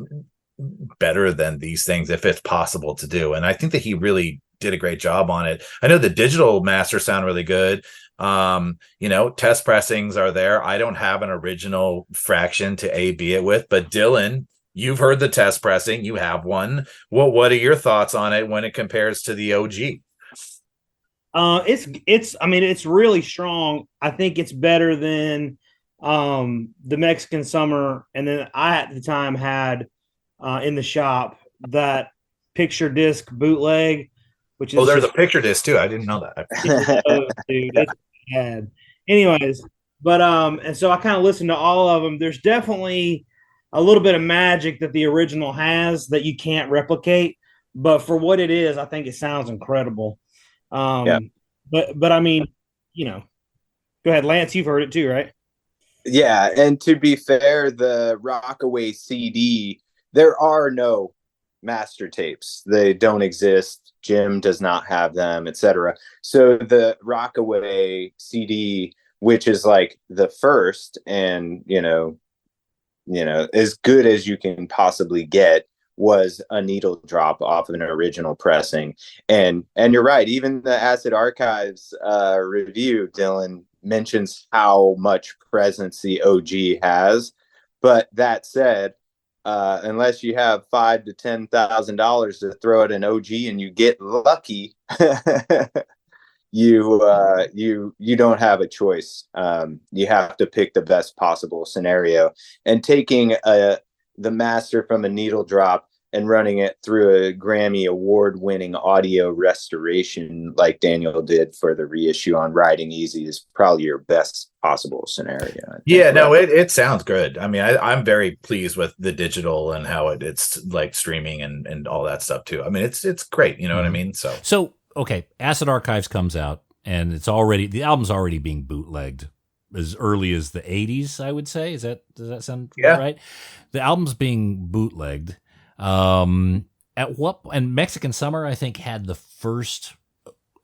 better than these things if it's possible to do. And I think that he really did a great job on it. I know the digital masters sound really good. Test pressings are there. I don't have an original fraction to A/B it with, but Dylan, you've heard the test pressing. You have one. What are your thoughts on it when it compares to the OG? It's really strong. I think it's better than the Mexican Summer. And then I at the time had in the shop that picture disc bootleg, which is there's a picture disc too. I didn't know that. Dude, it's bad. Anyways, but and so I kind of listened to all of them. There's definitely a little bit of magic that the original has that you can't replicate, but for what it is, I think it sounds incredible. But I mean, go ahead, Lance, you've heard it too, right? Yeah, and to be fair, the Rockaway CD, there are no master tapes. They don't exist. Jim does not have them, etc. So the Rockaway CD, which is like the first and as good as you can possibly get, was a needle drop off of an original pressing. And you're right, even the Acid Archives review, Dylan mentions how much presence the OG has. But that said, unless you have $5,000 to $10,000 to throw at an OG and you get lucky, you don't have a choice. You have to pick the best possible scenario. And taking the master from a needle drop and running it through a Grammy award-winning audio restoration like Daniel did for the reissue on Riding Easy is probably your best possible scenario. Yeah, no, it sounds good. I mean, I'm very pleased with the digital and how it's like streaming and all that stuff too. I mean, it's great. You know what I mean? So okay, Acid Archives comes out, and the album's already being bootlegged as early as the 80s, I would say. Does that sound right? The album's being bootlegged. And Mexican Summer, I think, had the first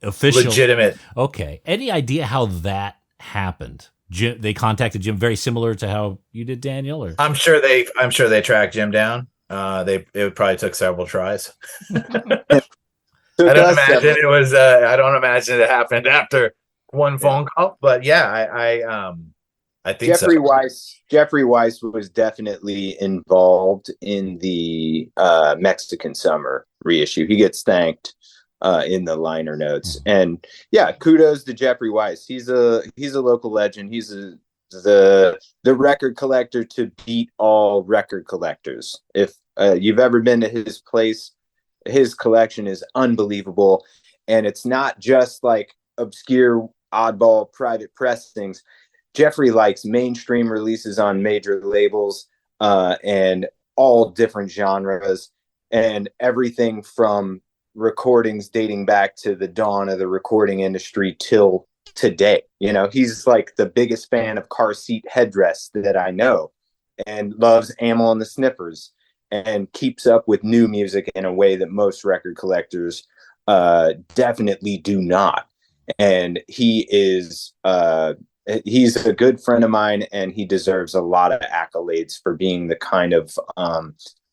official legitimate. Okay. Any idea how that happened? Jim, they contacted Jim, very similar to how you did, Daniel? Or I'm sure they tracked Jim down. It probably took several tries. I don't imagine it was. I don't imagine it happened after one phone call. But yeah, I think Jeffrey Weiss was definitely involved in the Mexican Summer reissue. He gets thanked in the liner notes, and yeah, kudos to Jeffrey Weiss. He's a local legend. He's the record collector to beat all record collectors. If you've ever been to his place, his collection is unbelievable, and it's not just like obscure oddball private pressings. Jeffrey likes mainstream releases on major labels and all different genres, and everything from recordings dating back to the dawn of the recording industry till today. You know, he's like the biggest fan of Car Seat Headrest that I know, and loves Amyl and the Sniffers, and keeps up with new music in a way that most record collectors definitely do not. And he's a good friend of mine, and he deserves a lot of accolades for being the kind of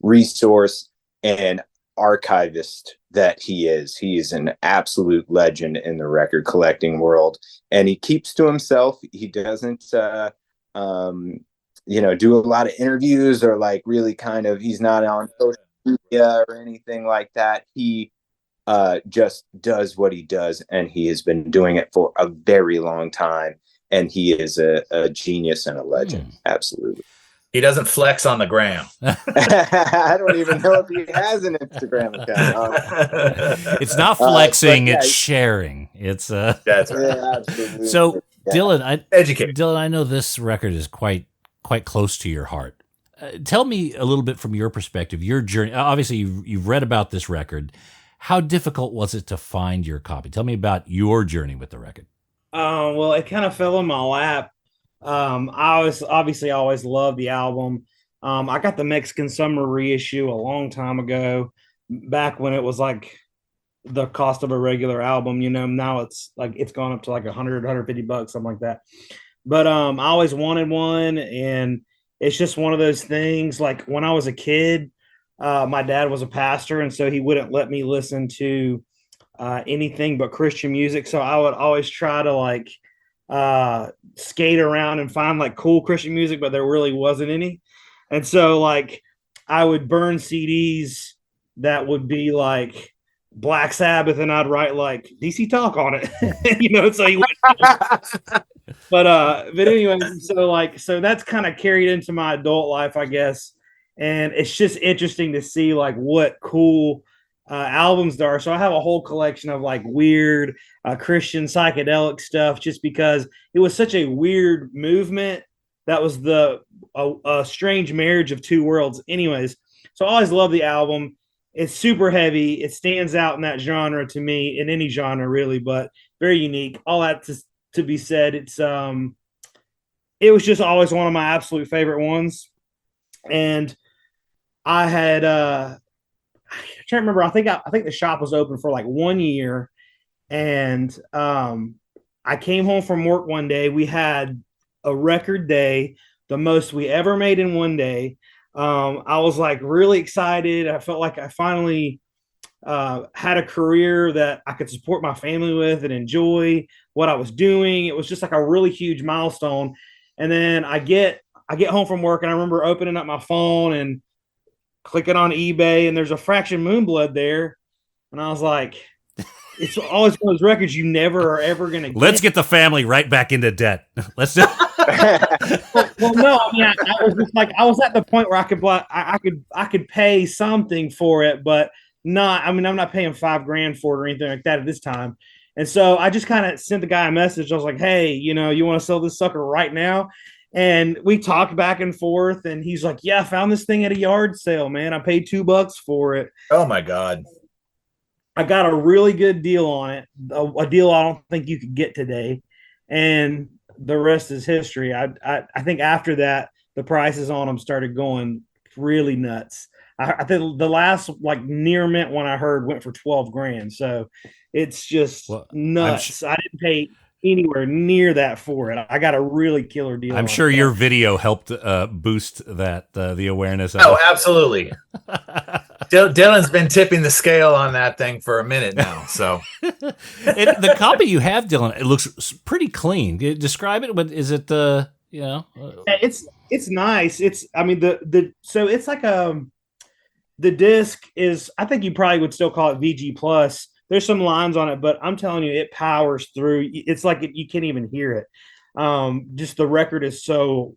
resource and archivist that he is. He is an absolute legend in the record collecting world, and he keeps to himself. He doesn't do a lot of interviews, or like really kind of, he's not on social media or anything like that. He just does what he does, and he has been doing it for a very long time, and he is a genius and a legend. Absolutely. He doesn't flex on the gram. I don't even know if he has an Instagram account. It's not flexing, it's sharing. It's That's right. Yeah, absolutely. So Dylan, Educate. Dylan, I know this record is quite close to your heart. Tell me a little bit from your perspective, your journey. Obviously, you've read about this record. How difficult was it to find your copy? Tell me about your journey with the record. Well, it kind of fell in my lap. I always loved the album. I got the Mexican Summer reissue a long time ago, back when it was like the cost of a regular album. You know, now it's gone up to like $150, something like that. But I always wanted one, and it's just one of those things. Like when I was a kid, my dad was a pastor, and so he wouldn't let me listen to anything but Christian music. So I would always try to skate around and find like cool Christian music, but there really wasn't any. And so like I would burn CDs that would be like Black Sabbath, and I'd write like DC Talk on it, so he would. But anyway, so that's kind of carried into my adult life, I guess. And it's just interesting to see like what cool albums there are. So I have a whole collection of like weird Christian psychedelic stuff, just because it was such a weird movement. That was a strange marriage of two worlds. Anyways, so I always love the album. It's super heavy. It stands out in that genre to me, in any genre really, but very unique. All that to be said, it was just always one of my absolute favorite ones. And I had I can't remember. I think the shop was open for like 1 year, and I came home from work one day. We had a record day, the most we ever made in one day. I was like really excited. I felt like I finally had a career that I could support my family with and enjoy what I was doing. It was just like a really huge milestone. And then I get home from work, and I remember opening up my phone and clicking on eBay, and there's a Fraction Moonblood there. And I was like, it's always one of those records you never are ever going to get. Let's get the family right back into debt. Let's do Well, no, I mean, I was just like, I was at the point where I could pay something for it, but not, I mean, I'm not paying $5,000 for it or anything like that at this time. And so I just kind of sent the guy a message. I was like, hey, you want to sell this sucker right now? And we talked back and forth, and he's like, yeah, I found this thing at a yard sale, man. I paid $2 for it. Oh my God. I got a really good deal on it, a deal I don't think you could get today. And the rest is history. I think after that, the prices on them started going really nuts. I think the last like near mint one I heard went for $12,000. So it's just nuts. I didn't pay anywhere near that for it. I got a really killer deal. I'm sure your video helped boost that the awareness of Oh, it. absolutely. Dylan's been tipping the scale on that thing for a minute now. So The copy you have, Dylan, it looks pretty clean. Describe it. What is it? It's nice. It's so it's like the disc is, I think you probably would still call it VG plus. There's some lines on it, but I'm telling you, it powers through. It's like you can't even hear it. Just the record is so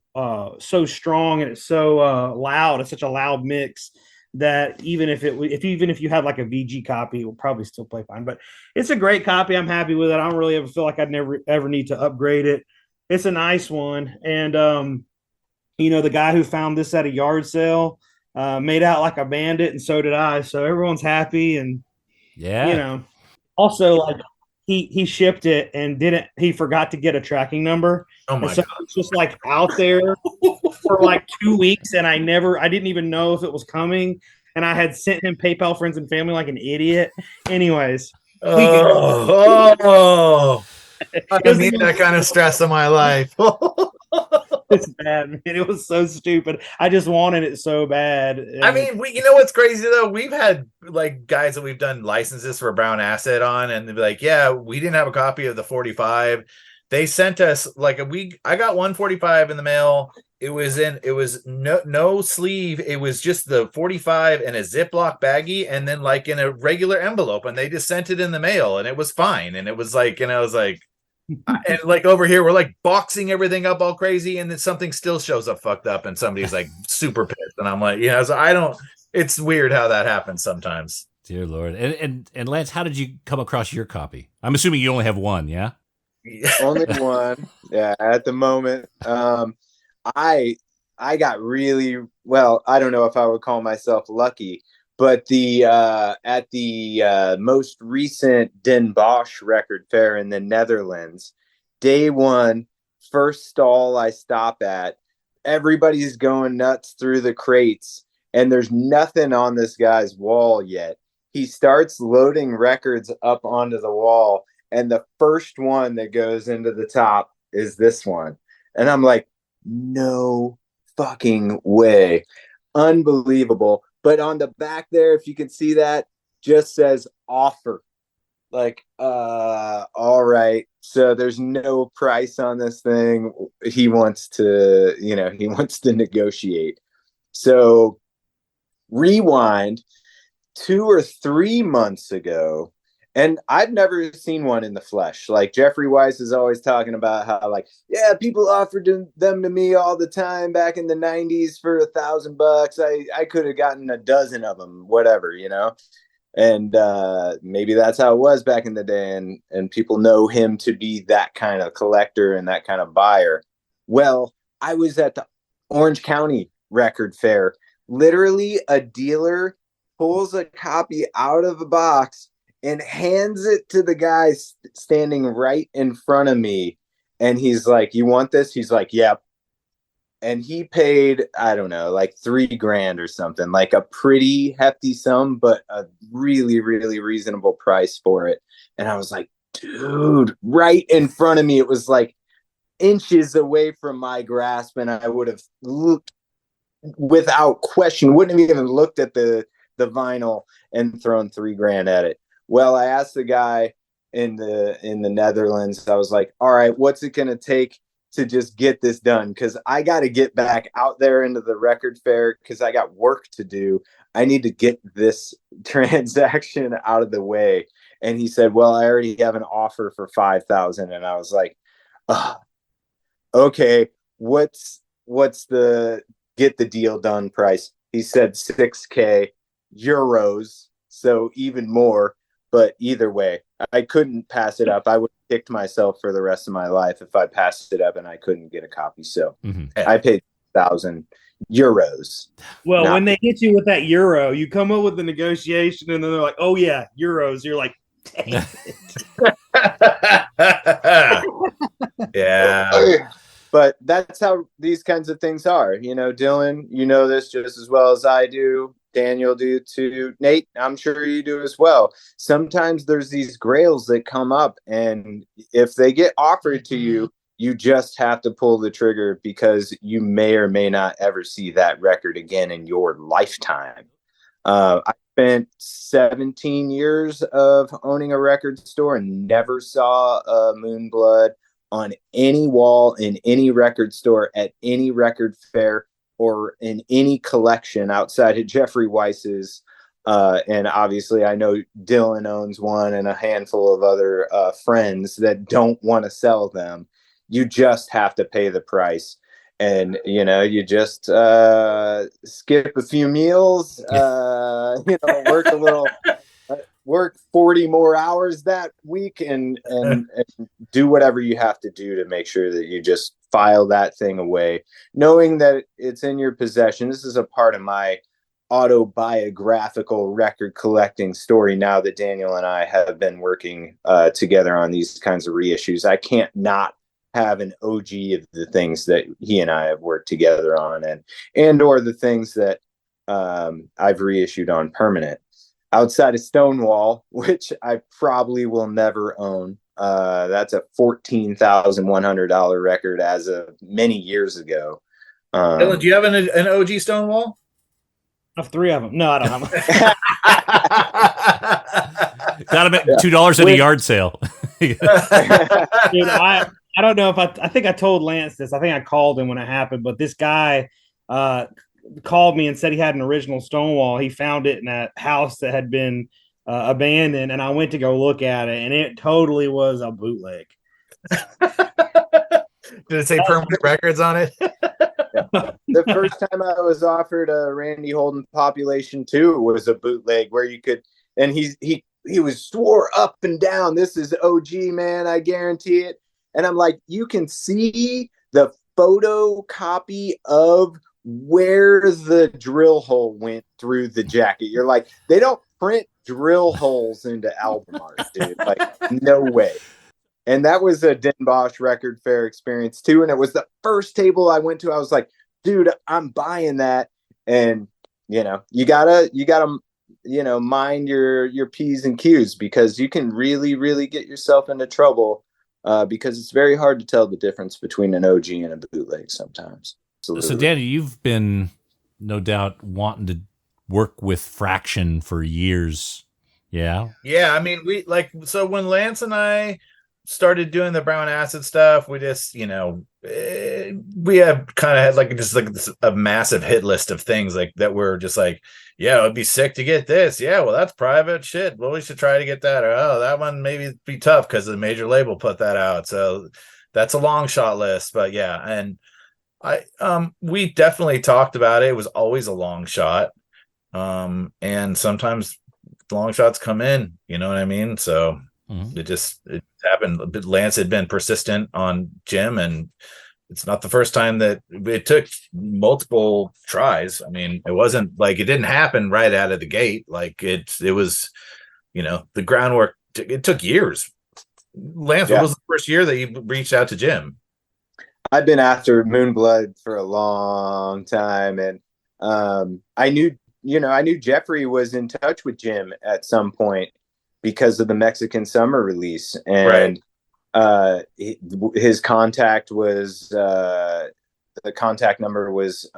strong, and it's so loud. It's such a loud mix that even if you had like a VG copy, it will probably still play fine. But it's a great copy. I'm happy with it. I don't really ever feel like I'd never ever need to upgrade it. It's a nice one. And the guy who found this at a yard sale made out like a bandit, and so did I. So everyone's happy. And also, like, he shipped it and he forgot to get a tracking number. Oh my God. It's just like out there for like 2 weeks, and I didn't even know if it was coming, and I had sent him PayPal friends and family like an idiot. Anyways, I don't need that kind of stress in my life. It's bad, man. It was so stupid. I just wanted it so bad. I mean, you know what's crazy though? We've had like guys that we've done licenses for Brown Asset on, and they'd be like, "Yeah, we didn't have a copy of the 45." They sent us like I got 145 in the mail. It was no sleeve. It was just the 45 in a Ziploc baggie, and then like in a regular envelope, and they just sent it in the mail, and it was fine. And it was like, and I was like. And like over here, we're like boxing everything up all crazy, and then something still shows up fucked up, and somebody's like super pissed, and I'm like, so I don't. It's weird how that happens sometimes. Dear Lord, and Lance, how did you come across your copy? I'm assuming you only have one, yeah. Only one, yeah. At the moment, I got really well. I don't know if I would call myself lucky, but at the most recent Den Bosch record fair in the Netherlands, day one, first stall I stop at, everybody's going nuts through the crates, and there's nothing on this guy's wall yet. He starts loading records up onto the wall, and the first one that goes into the top is this one. And I'm like, no fucking way. Unbelievable. But on the back there, if you can see that, just says offer. Like, all right. So there's no price on this thing. He wants to negotiate. So rewind 2 or 3 months ago, and I've never seen one in the flesh. Like Jeffrey Weiss is always talking about how, like, yeah, people offered them to me all the time back in the 90s for $1,000. I could have gotten a dozen of them, whatever, And maybe that's how it was back in the day. And people know him to be that kind of collector and that kind of buyer. Well, I was at the Orange County Record Fair. Literally, a dealer pulls a copy out of a box and hands it to the guy standing right in front of me. And he's like, "You want this?" He's like, "Yep." And he paid, I don't know, like $3,000 or something, like a pretty hefty sum, but a really, really reasonable price for it. And I was like, dude, right in front of me. It was like inches away from my grasp. And I would have looked without question, wouldn't have even looked at the vinyl and thrown $3,000 at it. Well, I asked the guy in the Netherlands, I was like, all right, what's it going to take to just get this done? Because I got to get back out there into the record fair because I got work to do. I need to get this transaction out of the way. And he said, well, I already have an offer for $5,000. And I was like, okay, what's the get the deal done price? He said 6K euros. So even more. But either way, I couldn't pass it up. I would have kicked myself for the rest of my life if I passed it up and I couldn't get a copy. So I paid 1,000 euros. Well, when they hit you with that euro, you come up with the negotiation, and then they're like, "Oh yeah, euros." You're like, "Dang it." Yeah. But that's how these kinds of things are. Dylan, you know this just as well as I do. Daniel do too. Nate, I'm sure you do as well. Sometimes there's these grails that come up, and if they get offered to you, you just have to pull the trigger because you may or may not ever see that record again in your lifetime. I spent 17 years of owning a record store and never saw a Moonblood on any wall in any record store at any record fair or in any collection outside of Jeffrey Weiss's. And obviously I know Dylan owns one and a handful of other friends that don't want to sell them. You just have to pay the price. And, you just skip a few meals, work a little, work 40 more hours that week and do whatever you have to do to make sure that you just file that thing away, knowing that it's in your possession. This is a part of my autobiographical record collecting story now that Daniel and I have been working together on these kinds of reissues. I can't not have an OG of the things that he and I have worked together on and or the things that I've reissued on permanent outside of Stonewall, which I probably will never own. That's a $14,100 record as of many years ago. Dylan, do you have an OG Stonewall? I have 3 of them. No, I don't have them. Got them at $2 at a yard sale. Dude, I don't know if I think I told Lance this. I think I called him when it happened, but this guy called me and said he had an original Stonewall. He found it in that house that had been abandoned, and I went to go look at it, and it totally was a bootleg. Did it say Permanent Records on it? The first time I was offered a Randy Holden Population 2 was a bootleg where you could, and he was swore up and down, this is OG, man, I guarantee it. And I'm like, you can see the photocopy of where the drill hole went through the jacket. You're like, they don't print drill holes into album art, dude. Like, no way. And that was a Den Bosch Record Fair experience too. And it was the first table I went to. I was like, dude, I'm buying that. And you gotta, mind your P's and Q's, because you can really, really get yourself into trouble. Because it's very hard to tell the difference between an OG and a bootleg sometimes. Absolutely. So, Danny, you've been no doubt wanting to work with Fraction for years. Yeah. Yeah. I mean, so when Lance and I started doing the Brown Acid stuff, we just, we have kind of had a massive hit list of things like that. We're just like, yeah, it'd be sick to get this. Yeah, well, that's private shit. Well, we should try to get that. Or, oh, that one maybe be tough because the major label put that out. So that's a long shot list. But yeah, and we definitely talked about it. It was always a long shot. And sometimes long shots come in, you know what I mean? So it happened. Lance had been persistent on Jim, and it's not the first time that it took multiple tries. I mean, it wasn't like it didn't happen right out of the gate. Like it was, the groundwork. It took years. Lance, what was the first year that you reached out to Jim? I've been after Moonblood for a long time, and I knew Jeffrey was in touch with Jim at some point because of the Mexican Summer release, and his contact was the contact number was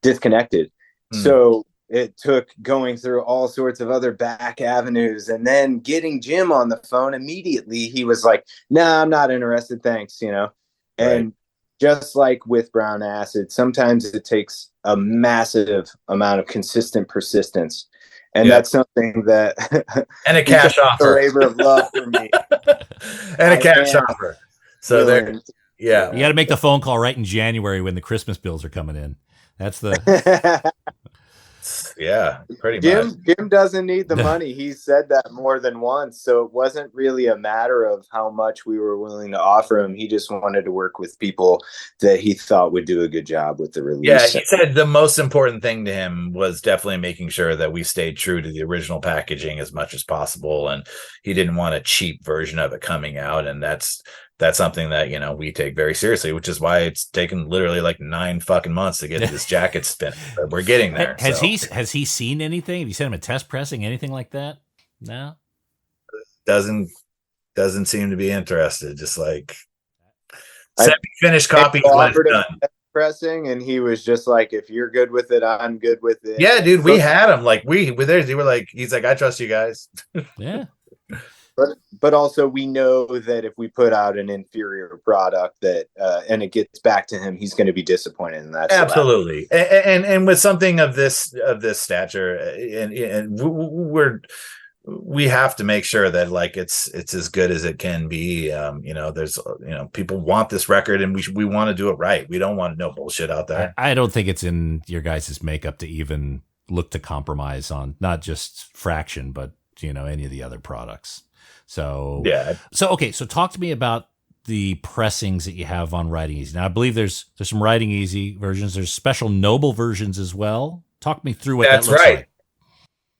disconnected. So it took going through all sorts of other back avenues, and then getting Jim on the phone immediately. He was like, "Nah, I'm not interested, thanks." And just like with Brown Acid, sometimes it takes a massive amount of consistent persistence. And that's something that and a cash offer, a labor of love for me, and a cash offer. So there, you got to make the phone call right in January when the Christmas bills are coming in. That's the pretty much. Jim doesn't need the money. He said that more than once. So it wasn't really a matter of how much we were willing to offer him. He just wanted to work with people that he thought would do a good job with the release. Yeah, he said the most important thing to him was definitely making sure that we stayed true to the original packaging as much as possible. And he didn't want a cheap version of it coming out. And that's that's something that, we take very seriously, which is why it's taken literally like 9 fucking months to get this jacket spin. But we're getting there. Has he seen anything? Have you sent him a test pressing, anything like that? No. Doesn't seem to be interested. Just like semi-finished copy when it's done. Pressing, and he was just like, if you're good with it, I'm good with it. Yeah, dude, we had him. Like we were there. He's like, I trust you guys. Yeah. But also we know that if we put out an inferior product that and it gets back to him, he's going to be disappointed in that. Absolutely. And with something of this stature, and we have to make sure that like it's as good as it can be. There's people want this record, and we want to do it right. We don't want no bullshit out there. I don't think it's in your guys' makeup to even look to compromise on not just Fraction, but any of the other products. So yeah. So talk to me about the pressings that you have on Writing Easy. Now I believe there's some Writing Easy versions. There's special Noble versions as well. Talk me through what that looks like.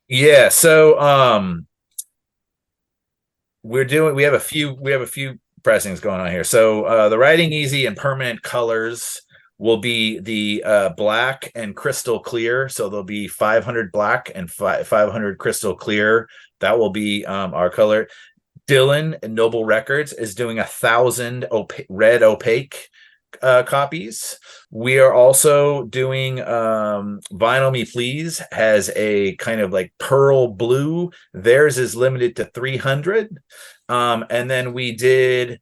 Yeah. So we have a few pressings going on here. So the Writing Easy and permanent colors will be the black and crystal clear. So there'll be 500 black and 500 crystal clear. That will be our color. Dylan and Noble Records is doing 1,000 red opaque copies. We are also doing Vinyl Me Please has a kind of like pearl blue. Theirs is limited to 300. And then we did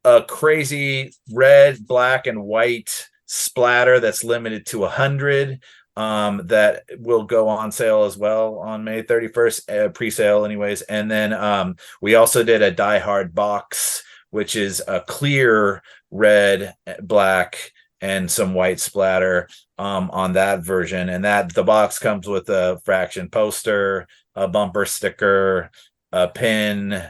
a crazy red, black, and white splatter that's limited to 100. That will go on sale as well on May 31st, pre-sale anyways. And then we also did a Die Hard box, which is a clear red, black, and some white splatter on that version. And that the box comes with a Fraction poster, a bumper sticker, a pin,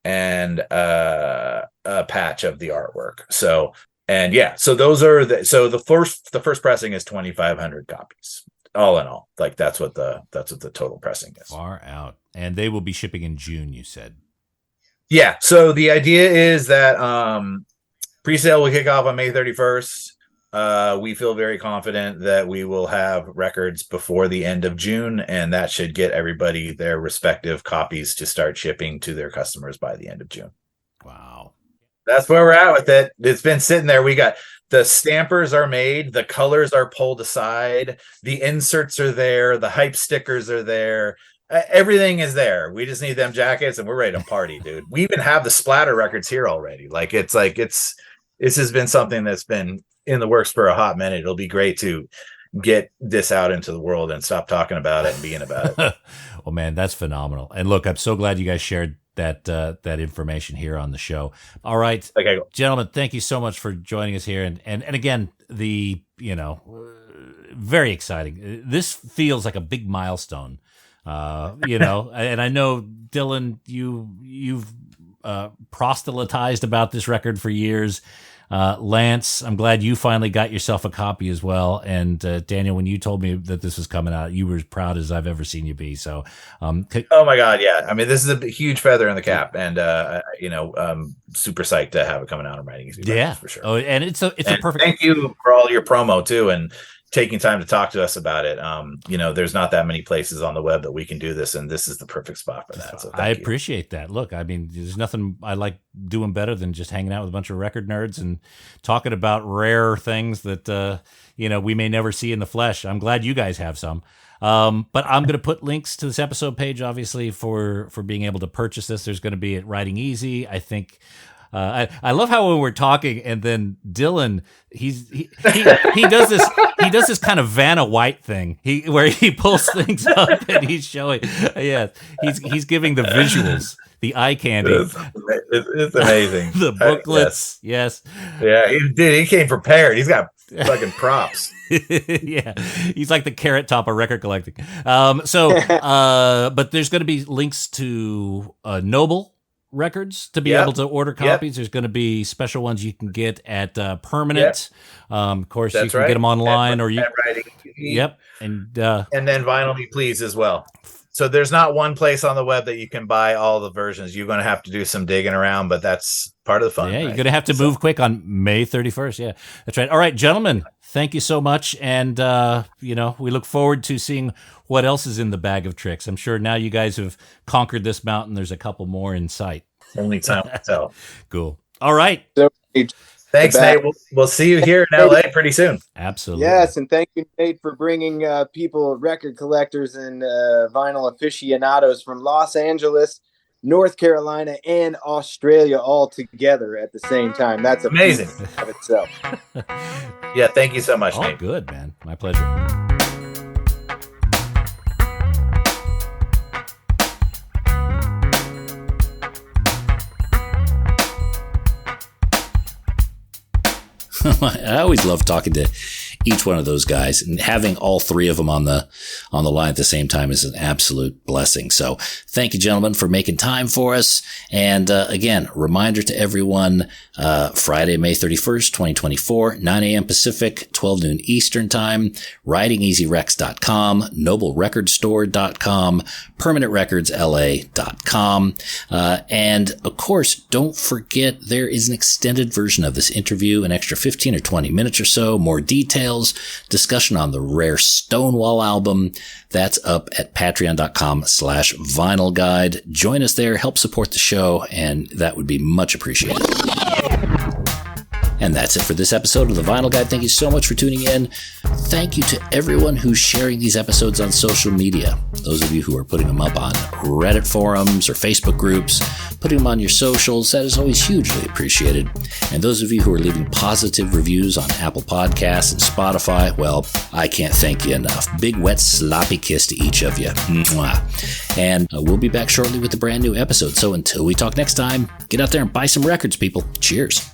and a patch of the artwork. So those are the first pressing is 2,500 copies. All in all, like that's what the total pressing is. Far out. And they will be shipping in June, you said. Yeah. So the idea is that pre-sale will kick off on May 31st. We feel very confident that we will have records before the end of June, and that should get everybody their respective copies to start shipping to their customers by the end of June. Wow. That's where we're at with it. It's been sitting there. We got the stampers are made, the colors are pulled aside, the inserts are there, the hype stickers are there. Everything is there. We just need them jackets, and we're ready to party, dude. We even have the splatter records here already. This has been something that's been in the works for a hot minute. It'll be great to get this out into the world and stop talking about it and being about it. Well, man, that's phenomenal. And look, I'm so glad you guys shared that information here on the show. All right, okay, gentlemen, thank you so much for joining us here. And again, very exciting. This feels like a big milestone, and I know, Dylan, you've proselytized about this record for years. Lance, I'm glad you finally got yourself a copy as well. And Daniel, when you told me that this was coming out, you were as proud as I've ever seen you be. So, oh my God, yeah. I mean, this is a huge feather in the cap, and super psyched to have it coming out on Writing Easy. Yeah, for sure. Oh, and it's a perfect. Thank you for all your promo too, and taking time to talk to us about it. There's not that many places on the web that we can do this, and this is the perfect spot for that. So I appreciate that. Look, I mean, there's nothing I like doing better than just hanging out with a bunch of record nerds and talking about rare things that we may never see in the flesh. I'm glad you guys have some. But I'm going to put links to this episode page, obviously, for being able to purchase this. There's going to be at Writing Easy, I think. I love how when we're talking, and then Dylan, he does this kind of Vanna White thing, where he pulls things up and he's showing. Yeah, he's giving the visuals, the eye candy. It's amazing. The booklets, yes. Yeah, he came prepared. He's got fucking props. Yeah, he's like the Carrot Top of record collecting. But there's going to be links to Noble Records to be able to order copies. There's going to be special ones you can get at Permanent. Of course, that's you can get them online, or you. Writing. Yep, and then Vinyl Me Please as well. So there's not one place on the web that you can buy all the versions. You're going to have to do some digging around, but that's part of the fun. Yeah, right? you're going to have to move quick on May 31st. Yeah, that's right. All right, gentlemen, thank you so much. And, we look forward to seeing what else is in the bag of tricks. I'm sure now you guys have conquered this mountain. There's a couple more in sight. Only time will tell. Cool. All right. So, Thanks, Nate. We'll see you here in LA pretty soon. Absolutely. Yes, and thank you, Nate, for bringing people, record collectors, and vinyl aficionados from Los Angeles, North Carolina, and Australia all together at the same time. That's amazing of itself. Yeah, thank you so much, Oh, Nate. good, man. My pleasure. I always love talking to each one of those guys, and having all three of them on the line at the same time is an absolute blessing. So thank you, gentlemen, for making time for us. And again, reminder to everyone, Friday, May 31st, 2024, 9 a.m. Pacific, 12 noon Eastern time, writingeasyrex.com, noblerecordstore.com, permanentrecordsla.com. And of course, don't forget there is an extended version of this interview, an extra 15 or 20 minutes or so, more details, discussion on the rare Stonewall album. That's up at patreon.com/vinyl guide. Join us there, help support the show, and that would be much appreciated. And that's it for this episode of The Vinyl Guide. Thank you so much for tuning in. Thank you to everyone who's sharing these episodes on social media. Those of you who are putting them up on Reddit forums or Facebook groups, putting them on your socials, that is always hugely appreciated. And those of you who are leaving positive reviews on Apple Podcasts and Spotify, well, I can't thank you enough. Big, wet, sloppy kiss to each of you. Mwah. And we'll be back shortly with a brand new episode. So until we talk next time, get out there and buy some records, people. Cheers.